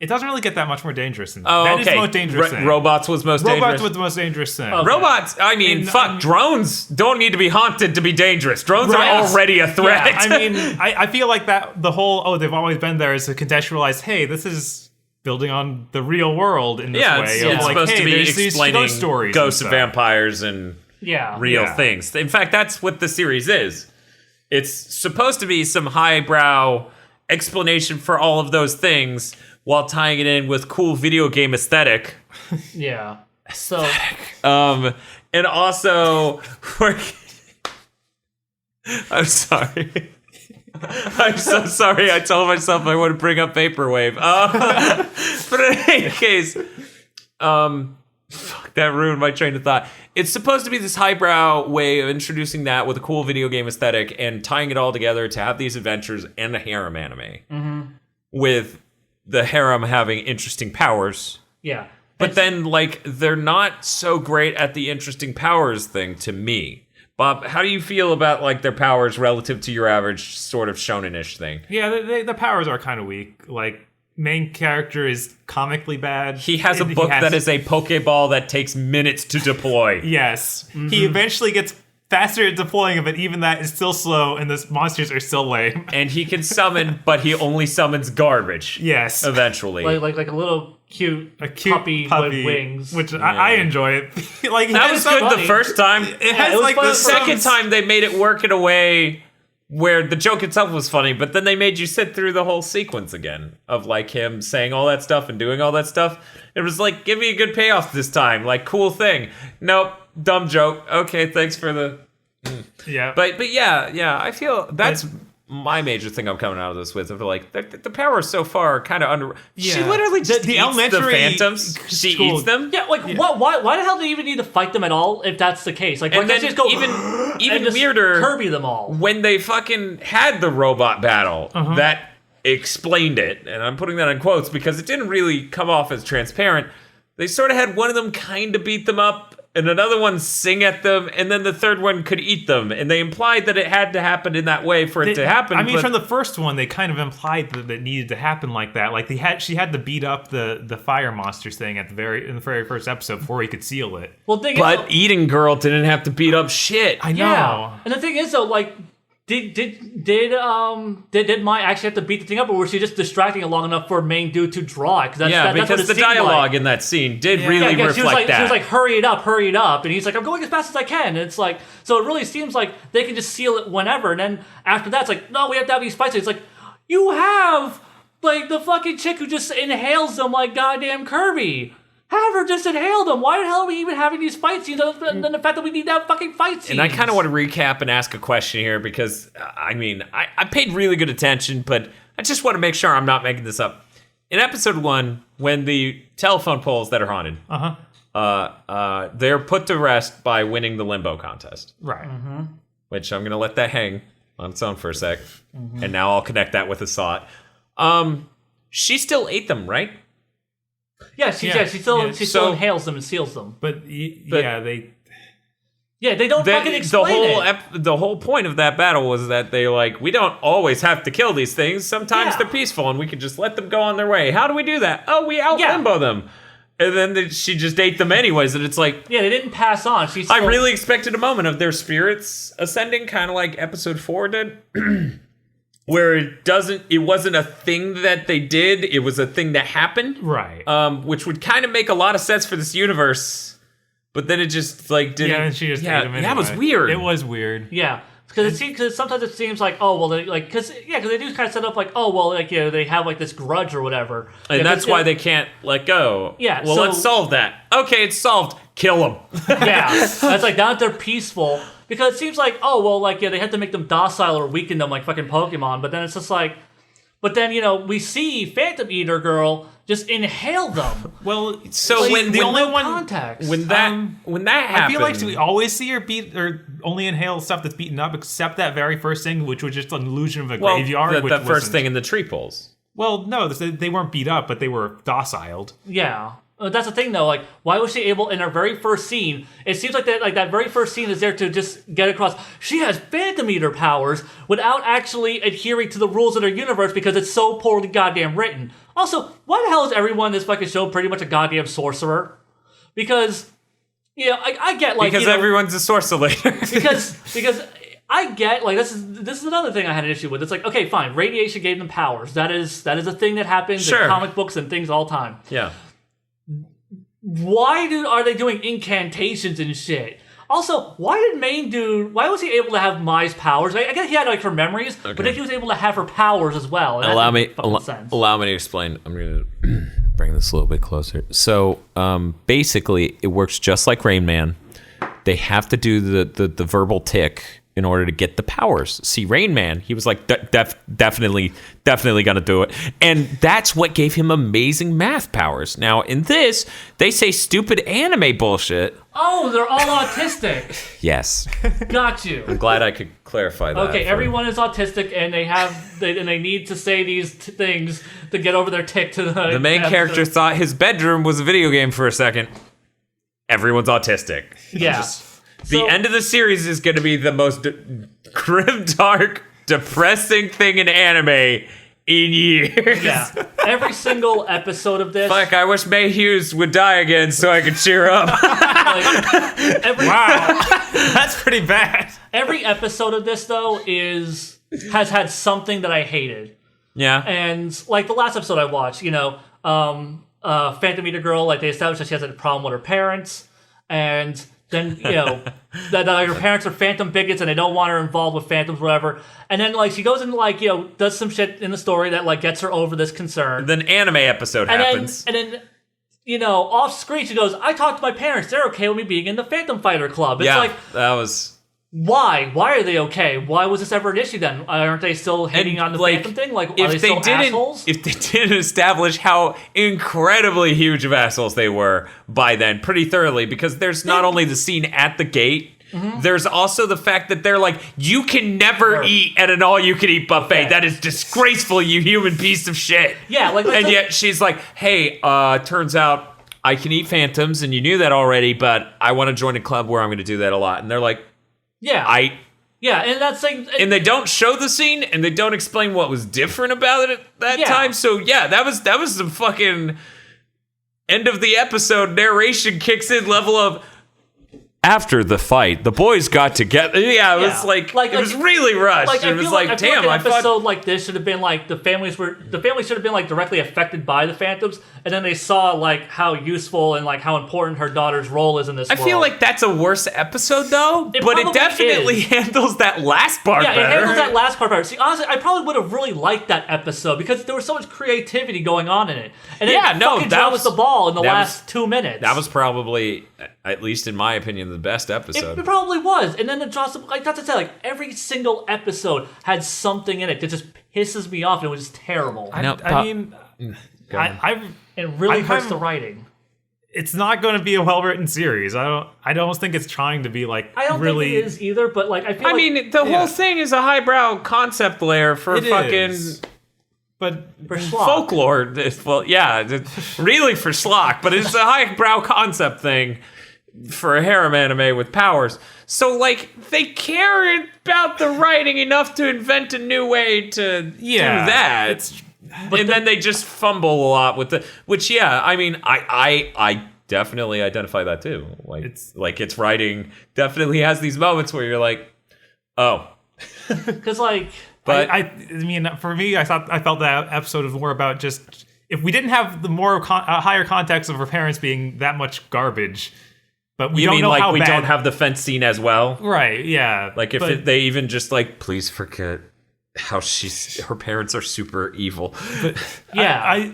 It doesn't really get that much more dangerous than that. Oh, That okay. is the most dangerous thing. Robots was most dangerous. Robots was the most dangerous thing. Okay. Robots, I mean, drones don't need to be haunted to be dangerous. Drones are already a threat. Yeah, I mean, I feel like that the whole, they've always been there is to contextualize, hey, this is building on the real world in this way. It's Like, supposed hey, to be there's these explaining ghost stories ghosts and and stuff. vampires and real Yeah. things. In fact, that's what the series is. It's supposed to be some highbrow explanation for all of those things while tying it in with cool video game aesthetic. Yeah. So... And also... I'm sorry. I'm so sorry. I told myself I would bring up Vaporwave. But in any case, fuck, that ruined my train of thought. It's supposed to be this highbrow way of introducing that with a cool video game aesthetic and tying it all together to have these adventures and a harem anime. With the harem having interesting powers. Yeah. But then, like, they're not so great at the interesting powers thing to me. Bob, how do you feel about, like, their powers relative to your average sort of shonen-ish thing? Yeah, the powers are kind of weak. Like, main character is comically bad. He has a book that is a Pokeball that takes minutes to deploy. Yes. He eventually gets faster at deploying it, but even that is still slow, and the monsters are still lame. And he can summon, but he only summons garbage. Yes. Eventually. Like a little cute puppy with wings. Which I enjoy it. Like, that was good the first time. It has it was like fun the for Second time, they made it work in a way where the joke itself was funny, but then they made you sit through the whole sequence again of, like, him saying all that stuff and doing all that stuff. It was like, give me a good payoff this time. Like, cool thing. Nope. Dumb joke. Okay, thanks for the... Yeah. But yeah, I feel that's my major thing I'm coming out of this with. I feel like the powers so far are kind of under... She Yeah. literally just The eats elementary the phantoms. She school- eats them. Yeah, like, why the hell do you even need to fight them at all if that's the case? Like, why And can't then you just go even and just weirder... Kirby them all? When they fucking had the robot battle, that explained it, and I'm putting that in quotes because it didn't really come off as transparent. They sort of had one of them kind of beat them up, and another one sing at them, and then the third one could eat them. And they implied that it had to happen in that way for it to happen. I mean, but from the first one, they kind of implied that it needed to happen like that. Like she had to beat up the fire monsters thing in the very first episode before he could seal it. Well, thing but is, Eating Girl didn't have to beat up shit. I know. yeah. And the thing is, though, like, Did Mai actually have to beat the thing up, or was she just distracting it long enough for main dude to draw it? Yeah, because the dialogue in that scene did really reflect she was like, that. She was like, hurry it up, and he's like, I'm going as fast as I can. And it's like, so it really seems like they can just seal it whenever. And then after that, it's like, no, we have to have these fights. It's like, you have like the fucking chick who just inhales them like goddamn Kirby. Have her just inhale them. Why the hell are we even having these fight scenes other than the fact that we need to have fucking fight scenes? And I kind of want to recap and ask a question here because, I mean, I paid really good attention, but I just want to make sure I'm not making this up. In episode 1, when the telephone poles that are haunted, they're put to rest by winning the limbo contest. Right. Mm-hmm. Which I'm going to let that hang on its own for a sec. Mm-hmm. And now I'll connect that with a thought. She still ate them, right? Yeah, she still inhales them and seals them. But they don't fucking explain it. The whole point of that battle was that they we don't always have to kill these things. Sometimes they're peaceful and we can just let them go on their way. How do we do that? Oh, we out-limbo them. And then she just ate them anyways, and it's like... Yeah, they didn't pass on. I really expected a moment of their spirits ascending, kind of like episode 4 did. Where it wasn't a thing that they did, it was a thing that happened. Right. Which would kind of make a lot of sense for this universe. But then it just didn't. Yeah, and she just ate him anyway. That was weird. It was weird. Yeah. Because sometimes it seems like, oh, well, because they do kind of set up like, oh, well, they have this grudge or whatever. And that's why they can't let go. Yeah. Well, let's solve that. Okay, it's solved. Kill them. Yeah. That's like, now that they're peaceful. Because it seems like, oh, well, they have to make them docile or weaken them like fucking Pokemon. But then it's just like, we see Phantom Eater Girl just inhale them. Well, so when that happened, I feel like we always see her beat or only inhale stuff that's beaten up, except that very first thing, which was just an illusion of a graveyard. That first thing in the tree poles. Well, no, they weren't beat up, but they were dociled. Yeah. That's the thing, though. Why was she able in her very first scene? It seems like that very first scene is there to just get across. She has Phantom Eater powers without actually adhering to the rules of their universe because it's so poorly goddamn written. Also, why the hell is everyone in this fucking show pretty much a goddamn sorcerer? Because, I get because everyone's a sorcerer. because I get this is another thing I had an issue with. It's like, okay, fine, radiation gave them powers. That is a thing that happens in comic books and things all the time. Yeah. Why are they doing incantations and shit? Also, why was he able to have Mai's powers? I guess he had her memories, but then he was able to have her powers as well. Allow me to explain. I'm going to bring this a little bit closer. So, basically, it works just like Rain Man. They have to do the verbal tick in order to get the powers. See, Rain Man, he was like, definitely gonna do it. And that's what gave him amazing math powers. Now, in this, they say stupid anime bullshit. Oh, they're all autistic. Yes. Got you. I'm glad I could clarify that. Okay, everyone is autistic, and they need to say these things to get over their tick to the main character thought his bedroom was a video game for a second. Everyone's autistic. Yeah. The end of the series is going to be the most grim, dark, depressing thing in anime in years. Yeah. Every single episode of this. Fuck, I wish May Hughes would die again so I could cheer up. Wow. That's pretty bad. Every episode of this, though, has had something that I hated. Yeah. And, the last episode I watched, Phantom Eater Girl, they established that she has a problem with her parents. And... then, that her parents are phantom bigots and they don't want her involved with phantoms, whatever. And then, she goes and, does some shit in the story that, gets her over this concern. Then anime episode happens. And then, off screen, she goes, I talked to my parents. They're okay with me being in the Phantom Fighter Club. It's that was... Why? Why are they okay? Why was this ever an issue then? Aren't they still hating on the Phantom thing? Are they still assholes? If they didn't establish how incredibly huge of assholes they were by then, pretty thoroughly, because there's not only the scene at the gate, there's also the fact that they're like, you can never eat at an all-you-can-eat buffet. Yeah. That is disgraceful, you human piece of shit. Yeah, and yet she's like, hey, turns out I can eat phantoms, and you knew that already, but I want to join a club where I'm going to do that a lot. And they're like, yeah. Yeah, and that's and they don't show the scene, and they don't explain what was different about it at that time. So yeah, that was some fucking end of the episode narration kicks in level of after the fight, the boys got together. Yeah, it was Yeah. it was really rushed. It was I feel damn, an I episode thought. like this should have been like the family should have been like directly affected by the Phantoms, and then they saw like how useful and like how important her daughter's role is in this I world. feel like that's a worse episode though, It but it probably definitely is. handles that last part yeah, better. it handles that last part better. See, honestly, I probably would have really liked that episode because there was so much creativity going on in it, and Yeah, it no, fucking that drops was- the ball in the that last was- 2 minutes. That was probably, at least in my opinion, the best episode. It probably was, and then it drops. Like that's what I said. Like every single episode had something in it that just pisses me off, and it was just terrible. No, I mean, And it really I'm hurts kind the of- writing. it's not going to be a well-written series. I don't think it's trying to be like I don't really. think it is either, but like I feel I like mean, the Yeah. whole thing is a highbrow concept layer for It fucking is. But for schlock. folklore. Well, yeah, really for schlock, but it's a highbrow concept thing for a harem anime with powers. So, like, they care about the writing enough to invent a new way to do that. And then they just fumble a lot with the, which, yeah, I mean, I definitely identify that too. Like, it's writing definitely has these moments where you're like, oh. Because like, But I mean, for me, I felt that episode was more about just if we didn't have the more higher context of her parents being that much garbage, but we you don't mean know like how we bad. don't have the fence scene as well? Right? Yeah. Like if But- they even just like, please forget how her parents are super evil. yeah,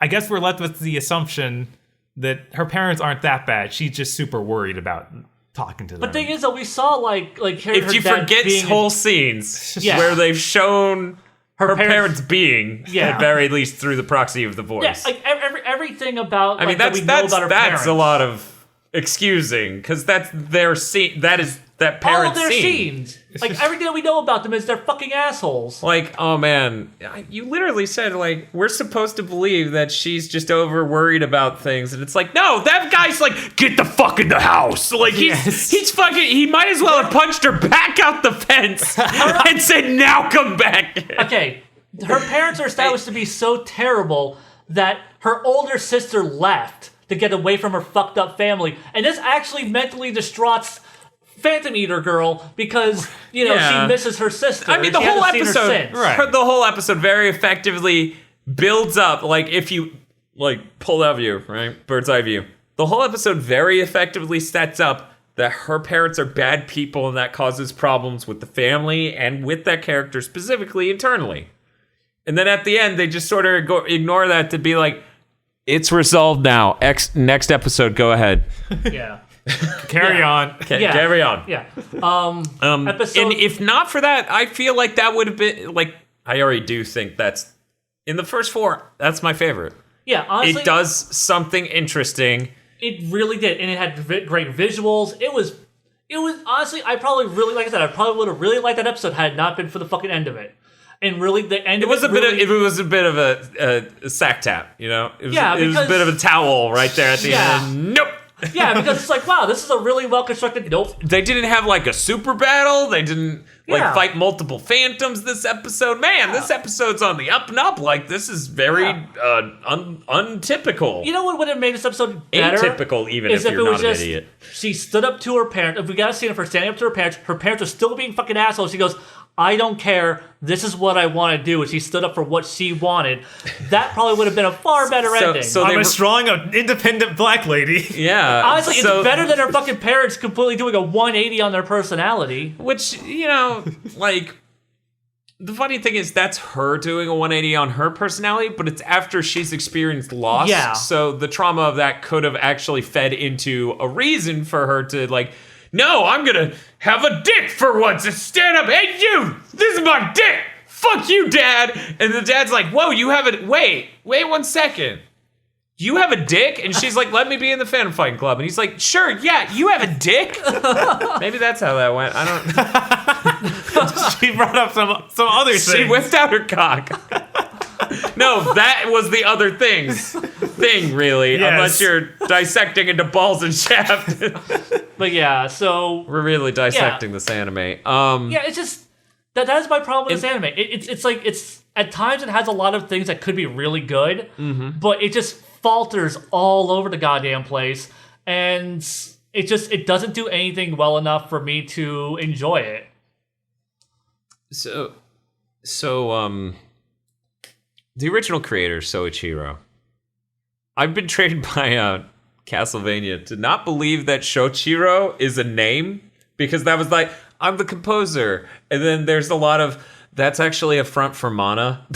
I guess we're left with the assumption that her parents aren't that bad. She's just super worried about talking to them. but the thing is that we saw like her, If her you dad forget being whole scenes Yeah. where they've shown her parents- parents being, Yeah. at very least through the proxy of the voice. yeah, like everything about I mean, that we know about her that's parents. a lot of excusing because that's their scene. That is that all of parent their scene. scenes. Like everything that we know about them is they're fucking assholes. Like, oh man, you literally said like we're supposed to believe that she's just over worried about things, and it's like, no, that guy's like, get the fuck in the house. Like he's fucking. He might as well have punched her back out the fence and said, now come back. Okay, her parents are established to be so terrible that her older sister left to get away from her fucked up family, and this actually mentally distraughts Phantom Eater girl because Yeah. she misses her sister. I mean, and the she whole hasn't seen her episode, since. Right. the whole episode very effectively builds up. Like if you like pull that view, right, bird's eye view. The whole episode very effectively sets up that her parents are bad people, and that causes problems with the family and with that character specifically internally. And then at the end, they just sort of ignore that to be like, it's resolved now. Next episode, go ahead. Yeah. carry on. Okay, Yeah. carry on. Yeah. And if not for that, I feel like that would have been like, I already do think that's in the first 4. That's my favorite. Yeah, honestly, It does something interesting. It really did, and it had great visuals. It was honestly, I probably really, like I said, I probably would have really liked that episode had it not been for the fucking end of it. And really, the end It of was it a bit really, of, it was a bit of a sack tap, you know. It was, Yeah, it was a because- bit of a towel right there at the Yeah. end. Nope. yeah, because it's like, wow, this is a really well constructed. Nope. They didn't have like a super battle. They didn't like Yeah. fight multiple phantoms this episode. Man, this episode's on the up and up. Like this is very untypical. You know what would have made this episode better? Atypical, even is if if you're it was not an just idiot. she stood up to her parents. If we got a scene of her standing up to her parents are still being fucking assholes. She goes, I don't care. This is what I want to do. And she stood up for what she wanted. That probably would have been a far better ending. so they I'm were- a strong, independent black lady. Yeah. Honestly, so- it's better than her fucking parents completely doing a 180 on their personality. Which, you know, like, the funny thing is that's her doing a 180 on her personality, but it's after she's experienced loss. Yeah. So the trauma of that could have actually fed into a reason for her to, like, no, I'm gonna have a dick for once and stand up. Hey, you! This is my dick! Fuck you, Dad! And the dad's like, whoa, you have a... Wait 1 second. You have a dick? And she's like, let me be in the Phantom Fighting Club. And he's like, sure, yeah, you have a dick? Maybe that's how that went. I don't... She brought up some other things. She whipped out her cock. No, that was the other thing, really. Yes. Unless you're dissecting into balls and shaft. But yeah, so We're really dissecting this anime. yeah, it's just that is my problem with this anime. It's like it's at times it has a lot of things that could be really good, but it just falters all over the goddamn place, and it doesn't do anything well enough for me to enjoy it. So the original creator, Soichiro, I've been trained by Castlevania to not believe that Shochiro is a name, because that was like, I'm the composer, and then there's a lot of, that's actually a front for mana,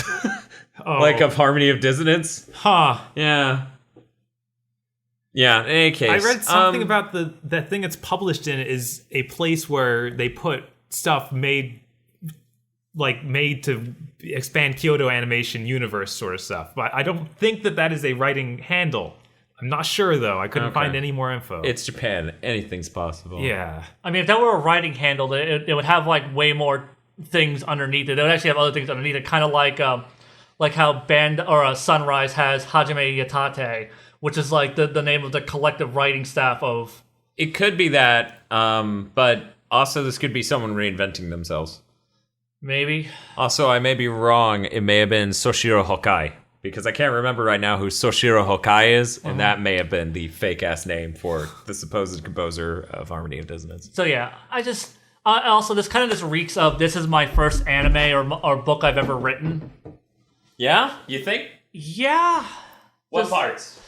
like of Harmony of Dissonance. Huh. Yeah. Yeah, in any case. I read something about the thing it's published in is a place where they put stuff made to expand Kyoto Animation universe sort of stuff. But I don't think that is a writing handle. I'm not sure, though. I couldn't find any more info. It's Japan. Anything's possible. Yeah. I mean, if that were a writing handle, it would have like way more things underneath it. It would actually have other things underneath it, kind of like how Sunrise has Hajime Yatate, which is like the name of the collective writing staff of. It could be that, but also this could be someone reinventing themselves. Maybe. Also, I may be wrong. It may have been Soshiro Hokai, because I can't remember right now who Soshiro Hokai is, and that may have been the fake-ass name for the supposed composer of Harmony of Dissonance. So yeah, also this kind of just reeks of, this is my first anime or book I've ever written. Yeah? You think? Yeah. What parts?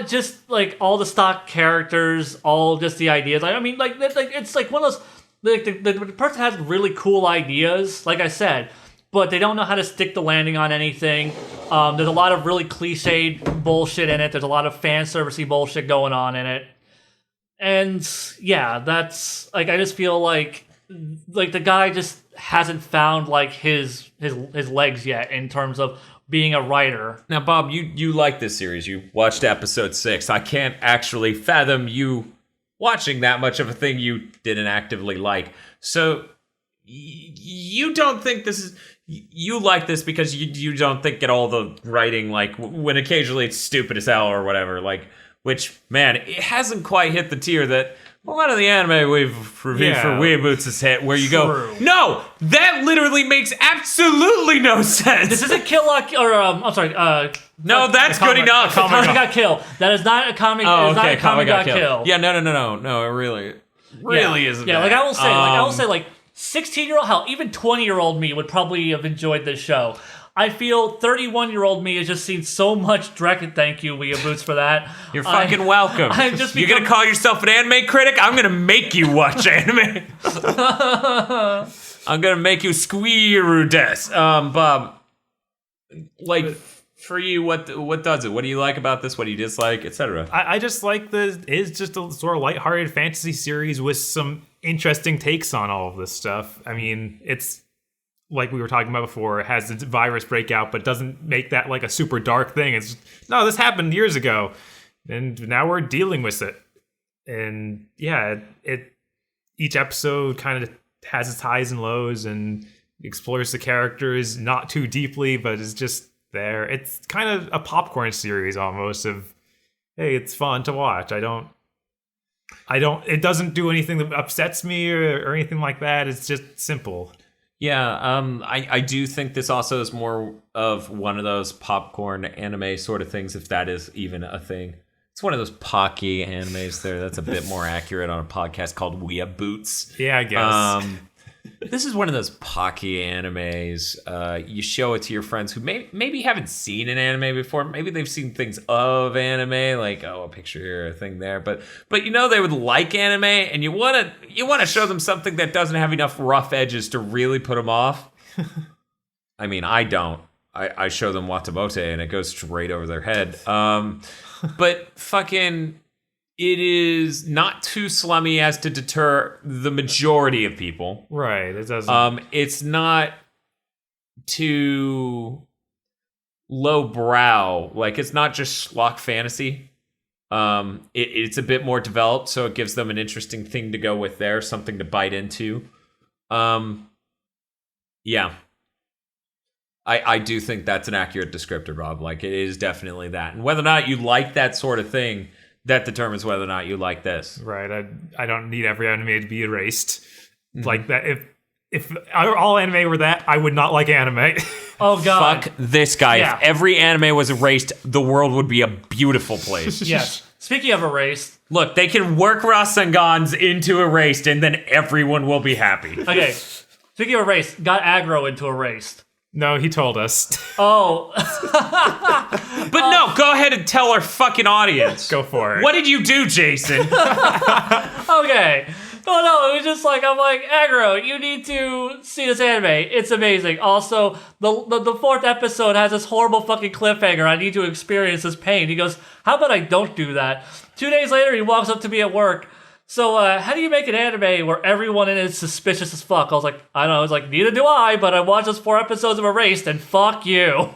Just like all the stock characters, all just the ideas. I mean, like it's like one of those. The person has really cool ideas, like I said, but they don't know how to stick the landing on anything. There's a lot of really cliched bullshit in it. There's a lot of fan servicey bullshit going on in it, and yeah, that's like, I just feel like the guy just hasn't found like his legs yet in terms of being a writer. Now, Bob, you like this series. You watched episode 6. I can't actually fathom you watching that much of a thing you didn't actively like. So you don't think this is... You like this because you don't think at all the writing, like, when occasionally it's stupid as hell or whatever, like, which, man, it hasn't quite hit the tier that a lot of the anime we've reviewed for Weeaboots has hit, where you go, no, that literally makes absolutely no sense. This isn't Kill La Kill, or I'm sorry. No, that's good enough. Akame got killed. That is not Akame. Oh, okay. Akame got killed. Yeah, no, it really isn't. Yeah, that. I will say, 16-year-old, hell, even 20-year-old me would probably have enjoyed this show. I feel 31-year-old me has just seen so much Drek. Thank you, Weeaboots, for that. You're fucking welcome. You're gonna call yourself an anime critic? I'm gonna make you watch anime. I'm gonna make you squeeru des. Bob, like, for you, what does it? What do you like about this? What do you dislike, etc.? I just like it's just a sort of lighthearted fantasy series with some interesting takes on all of this stuff. I mean, it's like we were talking about before, it has its virus breakout, but doesn't make that like a super dark thing. It's no, this happened years ago, and now we're dealing with it. And yeah, each episode kind of has its highs and lows and explores the characters not too deeply, but is just there. It's kind of a popcorn series almost of, hey, it's fun to watch. It doesn't do anything that upsets me or anything like that. It's just simple. Yeah, I do think this also is more of one of those popcorn anime sort of things, if that is even a thing. It's one of those pocky animes there. That's a bit more accurate on a podcast called Weeaboots. Yeah, I guess. This is one of those pocky animes. You show it to your friends who maybe haven't seen an anime before. Maybe they've seen things of anime, like, oh, a picture here, a thing there. But you know they would like anime, and you want to show them something that doesn't have enough rough edges to really put them off. I mean, I don't. I show them Watabote, and it goes straight over their head. But fucking... It is not too slummy as to deter the majority of people. Right. It doesn't. It's not too lowbrow. Like, it's not just schlock fantasy. It's a bit more developed, so it gives them an interesting thing to go with there, something to bite into. Yeah. I do think that's an accurate descriptor, Rob. Like, it is definitely that. And whether or not you like that sort of thing, that determines whether or not you like this. Right. I don't need every anime to be erased. Mm-hmm. Like that. If all anime were that, I would not like anime. Oh, God. Fuck this guy. Yeah. If every anime was erased, the world would be a beautiful place. Yes. Speaking of erased, Look, they can work Rasengans into Erased, and then everyone will be happy. okay. Speaking of erased, got aggro into erased. No, he told us. Oh, But no, go ahead and tell our fucking audience. Go for it. What did you do, Jason? okay. No, it was just like, I'm like, aggro, you need to see this anime. It's amazing. Also, the fourth episode has this horrible fucking cliffhanger. I need to experience this pain. He goes, how about I don't do that? 2 days later, he walks up to me at work. So, how do you make an anime where everyone in it is suspicious as fuck? I was like, I don't know. I was like, neither do I, but I watched those 4 episodes of Erased, and fuck you.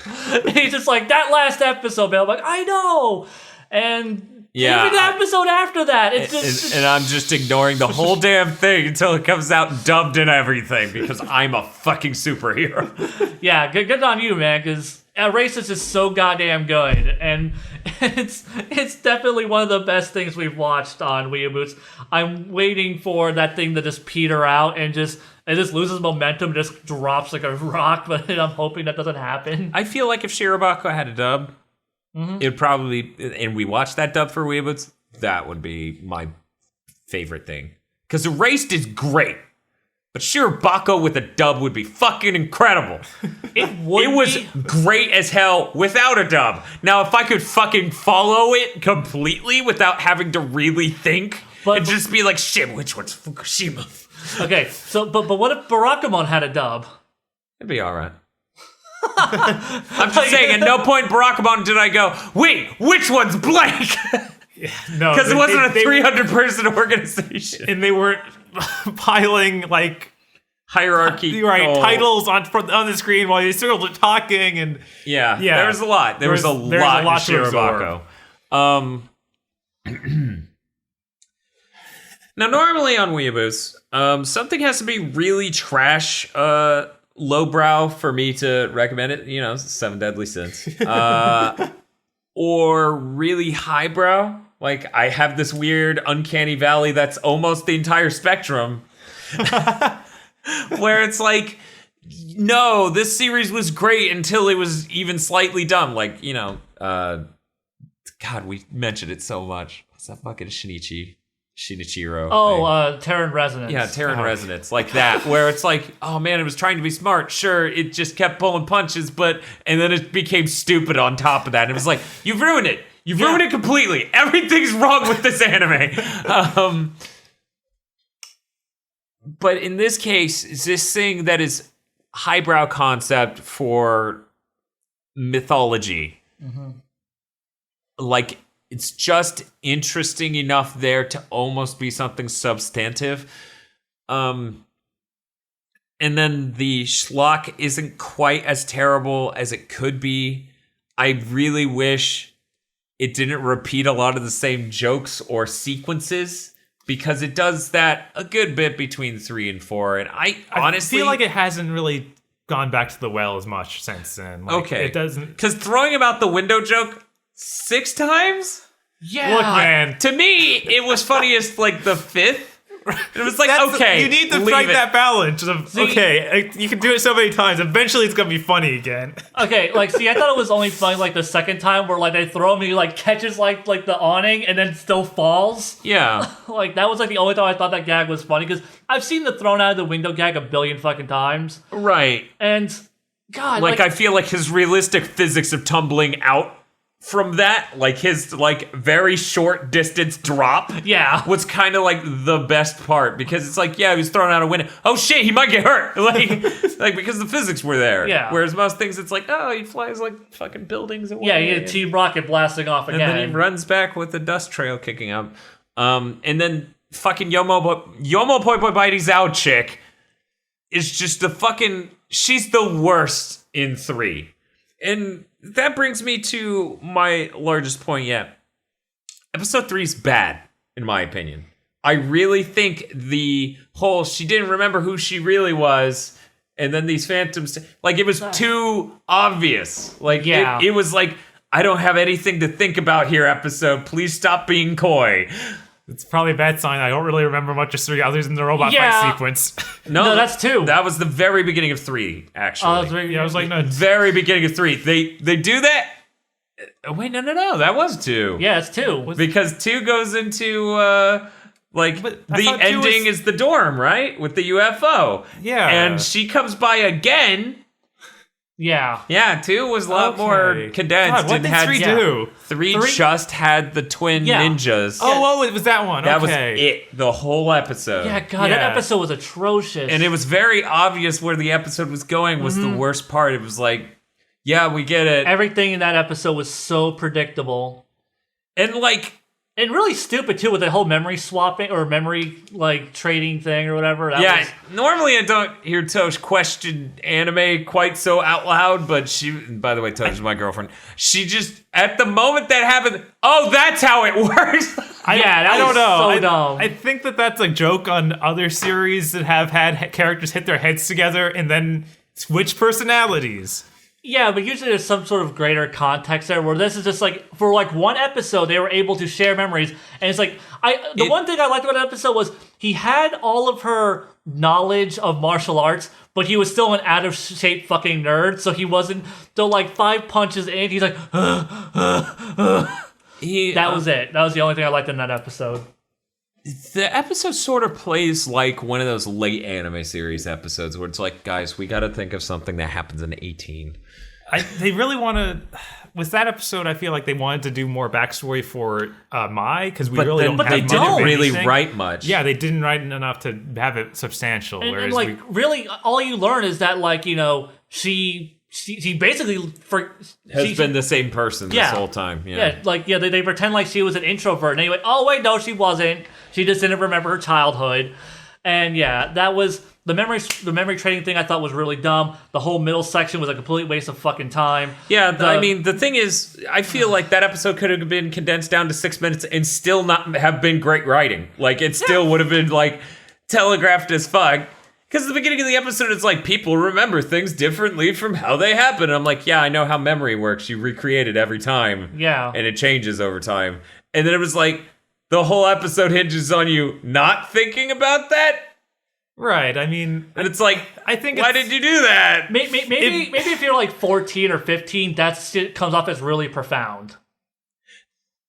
And he's just like, that last episode, man. I'm like, I know. And Yeah. even the episode after that, it's just... And I'm just ignoring the whole damn thing until it comes out dubbed and everything because I'm a fucking superhero. Yeah, good on you, man, because Erased is just so goddamn good, and it's definitely one of the best things we've watched on Weeaboots. I'm waiting for that thing to just peter out and just loses momentum, just drops like a rock, but I'm hoping that doesn't happen. I feel like if Shirobako had a dub, it'd probably, and we watched that dub for Weeaboots, that would be my favorite thing. Because Erased is great, but Shirobako with a dub would be fucking incredible. It was great as hell without a dub. Now, if I could fucking follow it completely without having to really think, and just be like, shit, which one's Fukushima? Okay, so, but what if Barakamon had a dub? It'd be alright. I'm just saying, at no point in Barakamon did I go, wait, which one's blank? No, Because it wasn't a 300-person organization. And they weren't piling like Hierarchy. titles on the screen while you still talking and Yeah, there was a lot. There was a lot in to absorb. Shirobako. Now, normally on Weeaboos, something has to be really trash, lowbrow for me to recommend it. You know, 7 Deadly Sins. Or really highbrow. Like, I have this weird uncanny valley that's almost the entire spectrum. Where it's like, no, this series was great until it was even slightly dumb. Like, you know, God, we mentioned it so much. What's that fucking Shinichiro? Oh, Terran Resonance. Yeah, Terran Resonance, like that, where it's like, oh man, it was trying to be smart. Sure, it just kept pulling punches, and then it became stupid on top of that. And it was like, you've ruined it. You've ruined it completely. Everything's wrong with this anime. But in this case, it's this thing that is highbrow concept for mythology. Like, it's just interesting enough there to almost be something substantive. And then the schlock isn't quite as terrible as it could be. I really wish it didn't repeat a lot of the same jokes or sequences, because it does that a good bit between 3 and 4. And I honestly feel like it hasn't really gone back to the well as much since then. Like, okay. It doesn't. Because throwing him out the window joke 6 times? Yeah. Look, man. To me, it was funniest like the 5th. It was like, That's okay, you need to leave strike it. that balance of, okay, you can do it so many times. Eventually, it's going to be funny again. Okay, like, see, I thought it was only funny, like, the second time where, like, they throw him and he, like, catches, like the awning and then still falls. Yeah. Like, that was, like, the only time I thought that gag was funny, because I've seen the thrown out of the window gag a billion fucking times. Right. And, God, Like, I feel like his realistic physics of tumbling out from that, like his like very short distance drop, yeah, was kind of like the best part, because it's like, yeah, he was thrown out a window. Oh shit, he might get hurt. Like because the physics were there. Yeah. Whereas most things, it's like, oh, he flies like fucking buildings away. Yeah, he had Team Rocket blasting off again. And then he runs back with the dust trail kicking up. And then fucking Yomo Poi Poi Biting Zao chick is just the fucking, she's the worst in 3. And that brings me to my largest point yet. Episode 3 is bad, in my opinion. I really think the whole, she didn't remember who she really was, and then these phantoms, like, it was too obvious. Like, yeah. it was like, I don't have anything to think about here, episode. Please stop being coy. It's probably a bad sign. I don't really remember much of 3 other than the robot fight sequence. No, that's 2. That was the very beginning of 3, actually. I was like, no, Very beginning of 3. They do that, Oh, wait, no. That was 2. Yeah, it's 2. Because 2 goes into like But I the thought 2 ending was- is the dorm, right? With the UFO. Yeah. And she comes by again. Yeah. Yeah, 2 was a lot more condensed. God, what and did had 3 yeah. do? 3 3 just had the twin Yeah. ninjas. Oh, it was that one. that was Okay. it. The whole episode. Yeah, God, that Yeah. episode was atrocious. And it was very obvious where the episode was going was Mm-hmm. the worst part. It was like, yeah, we get it. Everything in that episode was so predictable. And like, And really stupid, too, with the whole memory swapping or memory, like, trading thing or whatever. That yeah, was, normally I don't hear Tosh question anime quite so out loud, but she, by the way, Tosh is my girlfriend. She just, at the moment that happened, oh, that's how it works. Yeah, that I don't was know. so dumb. I think that's a joke on other series that have had characters hit their heads together and then switch personalities. Yeah, but usually there's some sort of greater context there where this is just like, for like one episode, they were able to share memories. And it's like, one thing I liked about that episode was he had all of her knowledge of martial arts, but he was still an out of shape fucking nerd. So he wasn't, still like 5 punches in, he's like, that was it. That was the only thing I liked in that episode. The episode sort of plays like one of those late anime series episodes where it's like, guys, we got to think of something that happens in 18. They really want to. With that episode, I feel like they wanted to do more backstory for Mai because we But really then don't have they much didn't of really anything. write much. Yeah, they didn't write enough to have it substantial. And whereas like, really, all you learn is that, like, you know, she basically Has been the same person this whole time. They pretend like she was an introvert, and anyway, oh wait, no, she wasn't. She just didn't remember her childhood, and yeah, that was the memory trading thing. I thought was really dumb. The whole middle section was a complete waste of fucking time. Yeah, I mean, the thing is, I feel like that episode could have been condensed down to 6 minutes and still not have been great writing. Like, it still would have been, like, telegraphed as fuck. Because at the beginning of the episode, it's like, people remember things differently from how they happen. And I'm like, yeah, I know how memory works. You recreate it every time. Yeah. And it changes over time. And then it was like, the whole episode hinges on you not thinking about that. right. I mean, And it's like, I think why it's- did you do that? Maybe if you're like 14 or 15, that shit comes off as really profound.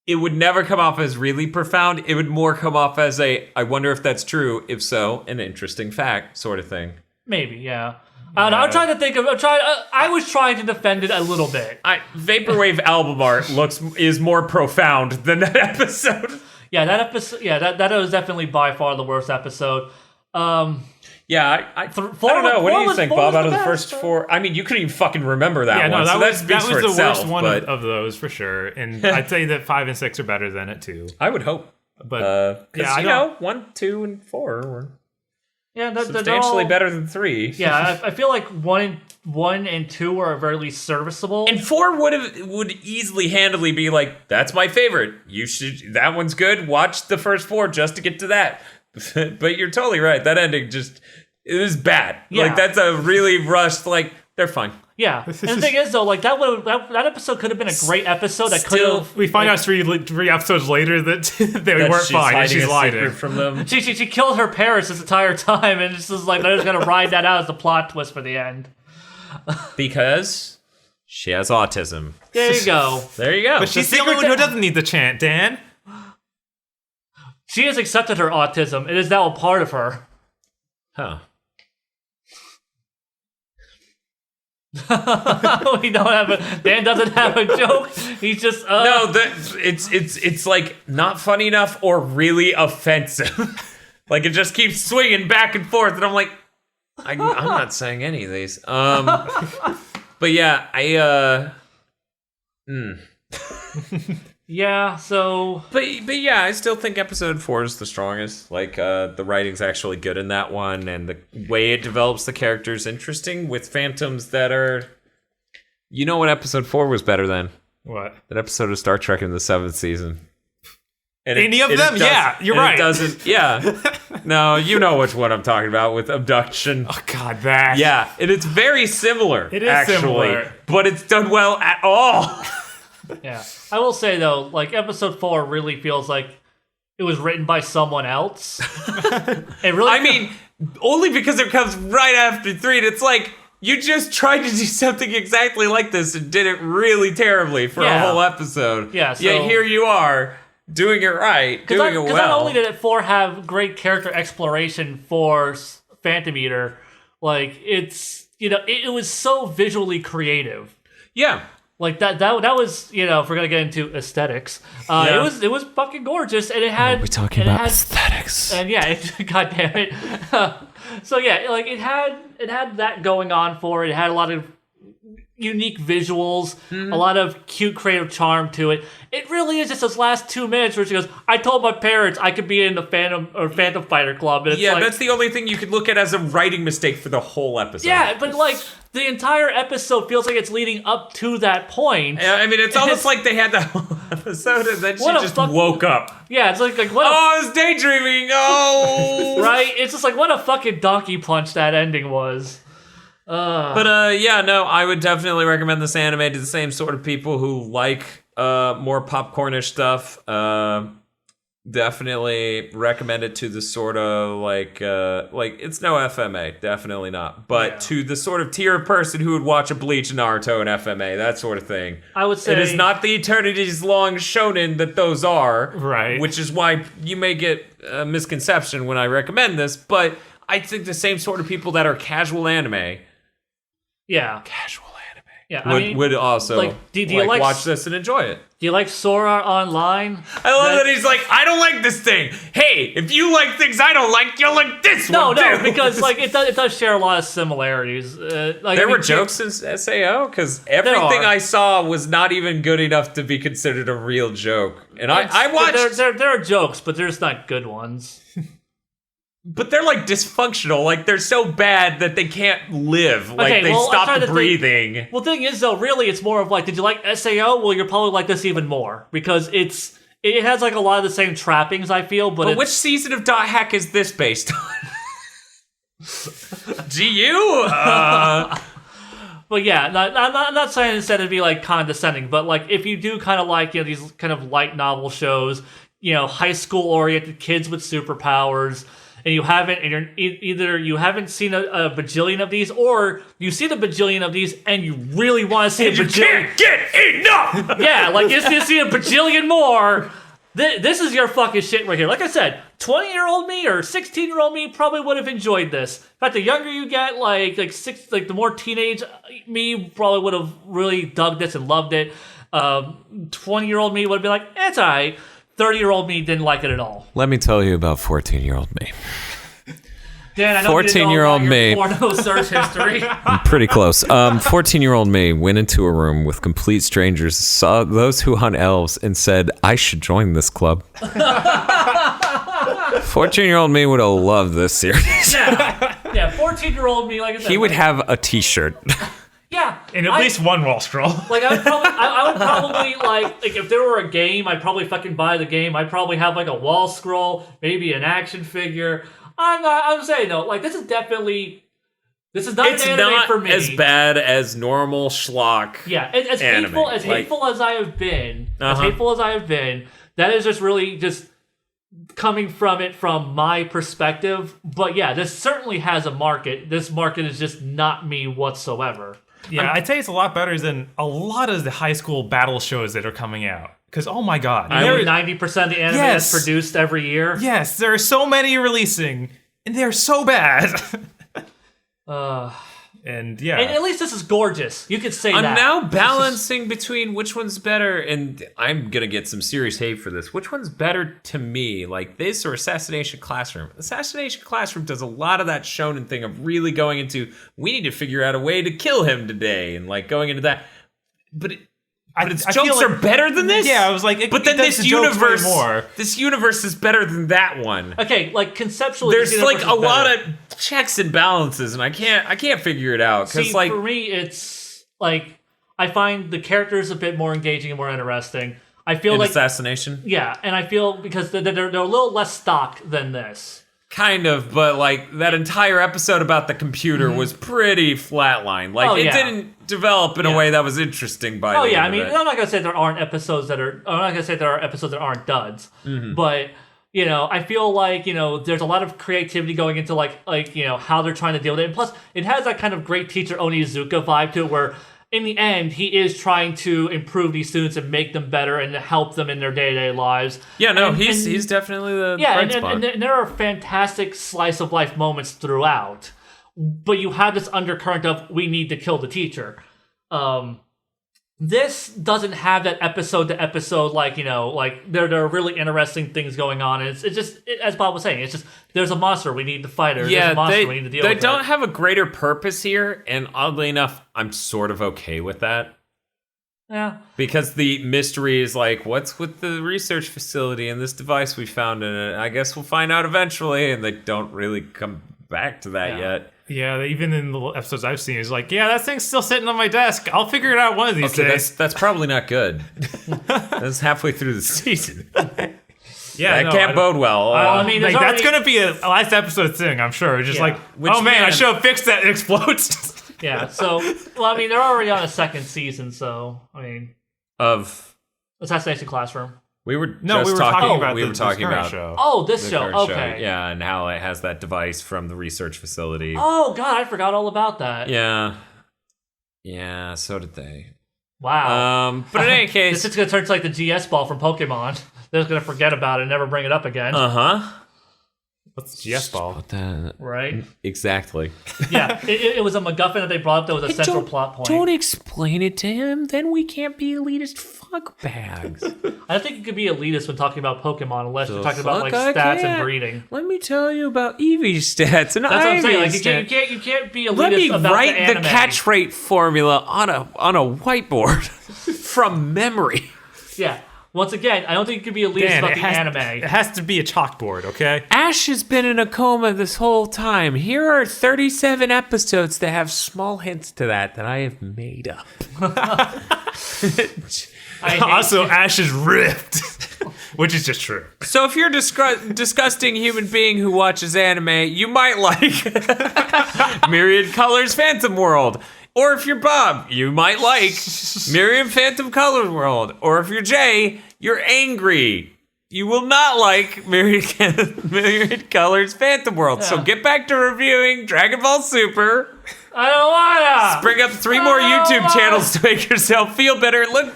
It would never come off as really profound. It would more come off as I wonder if that's true. If so, an interesting fact sort of thing. Maybe, yeah. I'm trying to think of. I was trying to defend it a little bit. Vaporwave album art is more profound than that episode. Yeah, that episode. Yeah, that was definitely by far the worst episode. Yeah, I don't know. four What do you was- think, four Bob? was Out the of the best, first so- 4, I mean, you couldn't even fucking remember that yeah, one. no, So that speaks was for the itself. worst one but of those for sure. And I'd say that 5 and 6 are better than it too. I would hope. But Because, I you don't- know, 1, 2, and 4 were Yeah, they're substantially all- better than 3. Yeah, I feel like one and two are very least serviceable. And 4 would easily, handily be like, that's my favorite. You should. That one's good. Watch the first 4 just to get to that. But you're totally right. That ending it was bad. Yeah. Like, that's a really rushed. Like, they're fine. Yeah, and the thing is though, like that episode could have been a great episode. That could Still- have. we find out three episodes later that they weren't She's fine. And hiding she's a lying. secret from them. She killed her parents this entire time, and it's just like they're just gonna ride that out as the plot twist for the end. Because she has autism. There you go. There you go. But she's the only one who doesn't need the chant, Dan. She has accepted her autism. It is now a part of her. Huh. We don't have a. Dan doesn't have a joke. He's just. No, it's like not funny enough or really offensive. Like, it just keeps swinging back and forth, and I'm like, I'm not saying any of these. But yeah, Yeah. So. But yeah, I still think episode 4 is the strongest. Like, the writing's actually good in that one, and the way it develops the characters interesting with phantoms that are. You know what episode 4 was better than? What? That episode of Star Trek in the 7th season. And Any of them? Yeah, you're right. It doesn't. Yeah. No, you know which one I'm talking about with abduction. Oh God, that. Yeah, and it's very similar. It is actually, similar. but it's done well at all. Yeah. I will say though, like episode 4 really feels like it was written by someone else. It really. I mean, only because it comes right after 3, and it's like you just tried to do something exactly like this and did it really terribly for a whole episode. Yeah, so, yet here you are doing it right, doing it well. Because not only did 4 have great character exploration for Phantom Eater, like it's it was so visually creative. Yeah. Like that was, if we're gonna get into aesthetics, it was fucking gorgeous, and it had. We're talking about aesthetics, and god damn it. So yeah, like it had that going on for it. It had a lot of unique visuals, a lot of cute creative charm to it. It really is just those last 2 minutes where she goes, "I told my parents I could be in the Phantom Fighter Club." And it's that's the only thing you could look at as a writing mistake for the whole episode. Yeah, but like. The entire episode feels like it's leading up to that point. I mean, it's almost like they had the whole episode and then she just woke up. Yeah, it's like what I was daydreaming. Oh, right? It's just like what a fucking donkey punch that ending was. But I would definitely recommend this anime to the same sort of people who like more popcornish stuff. Definitely recommend it to the sort of like it's no FMA, definitely not. But to the sort of tier of person who would watch a Bleach, Naruto, and FMA, that sort of thing. I would say it is not the eternities long shonen that those are, right? Which is why you may get a misconception when I recommend this. But I think the same sort of people that are casual anime, would also do you like watch this and enjoy it. Do you like Sora Online? I love that he's like, I don't like this thing. Hey, if you like things I don't like, you'll like this one too. No, because like it does share a lot of similarities. There were jokes in SAO because everything I saw was not even good enough to be considered a real joke. And I watched. There are jokes, but there's not good ones. But they're like dysfunctional. Like they're so bad that they can't live. Like they stopped breathing. Well, the thing is though, really, it's more of like, did you like SAO? Well, you'll probably like this even more because it has like a lot of the same trappings. I feel, but which season of Dot Hack is this based on? GU. But yeah, I'm not saying instead to be like condescending, but like if you do kind of like these kind of light novel shows, high school oriented kids with superpowers. And you haven't seen a bajillion of these, or you see the bajillion of these, and you really want to see a bajillion. You can't get enough. Yeah, like you see a bajillion more. This is your fucking shit right here. Like I said, 20-year-old me or 16-year-old me probably would have enjoyed this. In fact, the younger you get, the more teenage me probably would have really dug this and loved it. 20-year-old me would have been like, it's alright. 30-year-old me didn't like it at all. Let me tell you about 14-year-old me. Dan, I know 14-year-old me. Porno search history. I'm pretty close. 14-year-old me went into a room with complete strangers, saw those who hunt elves, and said, I should join this club. 14-year-old me would have loved this series. Yeah, 14-year-old me, like I said. He would have a t-shirt. Yeah, and at least one wall scroll. Like I would probably like if there were a game, I'd probably fucking buy the game. I'd probably have like a wall scroll, maybe an action figure. I'm saying though, like this is not an anime for me. It's not as bad as normal schlock. Yeah, as hateful as I have been, that is just really just coming from it from my perspective. But yeah, this certainly has a market. This market is just not me whatsoever. Yeah, I'd say it's a lot better than a lot of the high school battle shows that are coming out. Because, oh my god. 90% of the anime is produced every year. Yes, there are so many releasing, and they're so bad. And yeah. And at least this is gorgeous. You could say I'm that. now balancing between which one's better, and I'm going to get some serious hate for this. Which one's better to me, like this or Assassination Classroom? Assassination Classroom does a lot of that shonen thing of really going into, we need to figure out a way to kill him today, and like going into that. But its jokes are better than this? Yeah, I was like, this universe is better than that one. Okay, like conceptually, there's like a lot of checks and balances, and I can't figure it out. See, like for me, it's like I find the characters a bit more engaging and more interesting. I feel like Assassination. Yeah, and I feel because they're a little less stock than this. Kind of, but like that entire episode about the computer was pretty flatline. Like it didn't develop in a way that was interesting by the end I mean, I'm not gonna say there aren't episodes that are. I'm not gonna say there are episodes that aren't duds, but I feel like, there's a lot of creativity going into like how they're trying to deal with it. And plus, it has that kind of great teacher Onizuka vibe to it where in the end, he is trying to improve these students and make them better and help them in their day-to-day lives. Yeah, no, he's definitely the bright spot. And there are fantastic slice of life moments throughout. But you have this undercurrent of we need to kill the teacher. This doesn't have that episode to episode, like there are really interesting things going on. And it's just, as Bob was saying, it's just, there's a monster, we need to fight her. There's a monster, we need to deal with it. They don't have a greater purpose here, and oddly enough, I'm sort of okay with that. Yeah. Because the mystery is like, what's with the research facility and this device we found in it? I guess we'll find out eventually, and they don't really come back to that yet. Yeah, even in the episodes I've seen, it's like, yeah, that thing's still sitting on my desk. I'll figure it out one of these days. That's probably not good. That's halfway through the season. Yeah, that can't bode well. That's going to be a last episode thing, I'm sure. It's just I should have fixed that. It explodes. Yeah, so, they're already on a second season, so, Of Assassination Classroom. We were talking about show. Oh, this show. Okay. Show. Yeah, and how it has that device from the research facility. Oh God, I forgot all about that. Yeah. Yeah, so did they. Wow. But in any case, this is gonna turn to like the GS ball from Pokemon. They're just gonna forget about it and never bring it up again. What's GS ball? Right? Exactly. Yeah, it was a MacGuffin that they brought up that was a central plot point. Don't explain it to him, then we can't be elitist fuckbags. I don't think you could be elitist when talking about Pokemon unless you're talking about like stats and breeding. Let me tell you about Eevee stats and That's what I'm saying. Like, stats. you can't be elitist Let me about write the the catch rate formula on a whiteboard from memory. Yeah. Once again, I don't think you could be elitist about the anime. It has to be a chalkboard, okay? Ash has been in a coma this whole time. Here are 37 episodes that have small hints to that I have made up. Also, Ash is ripped, which is just true. So if you're a disgusting human being who watches anime, you might like Myriad Colors Phantom World. Or if you're Bob, you might like Myriad Phantom Colors World. Or if you're Jay, you're angry. You will not like Myriad Colors Phantom World. Yeah. So get back to reviewing Dragon Ball Super. I don't wanna. Bring up 3 more YouTube channels to make yourself feel better. Look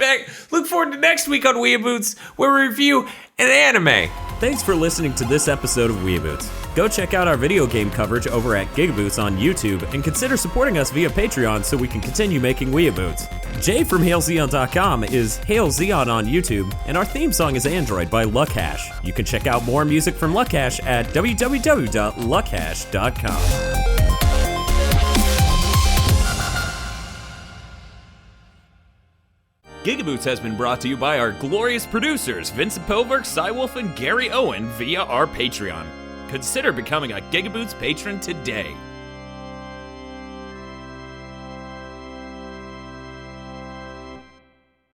forward to next week on Weeaboots, where we review an anime. Thanks for listening to this episode of Weeaboots. Go check out our video game coverage over at Gigaboots on YouTube and consider supporting us via Patreon so we can continue making Weeaboots. Jay from HailZeon.com is Hail Zeon on YouTube, and our theme song is Android by Luckhash. You can check out more music from Luckhash at www.luckhash.com. Gigaboots has been brought to you by our glorious producers, Vincent Poverk, Cywolf, and Gary Owen via our Patreon. Consider becoming a Gigaboots patron today.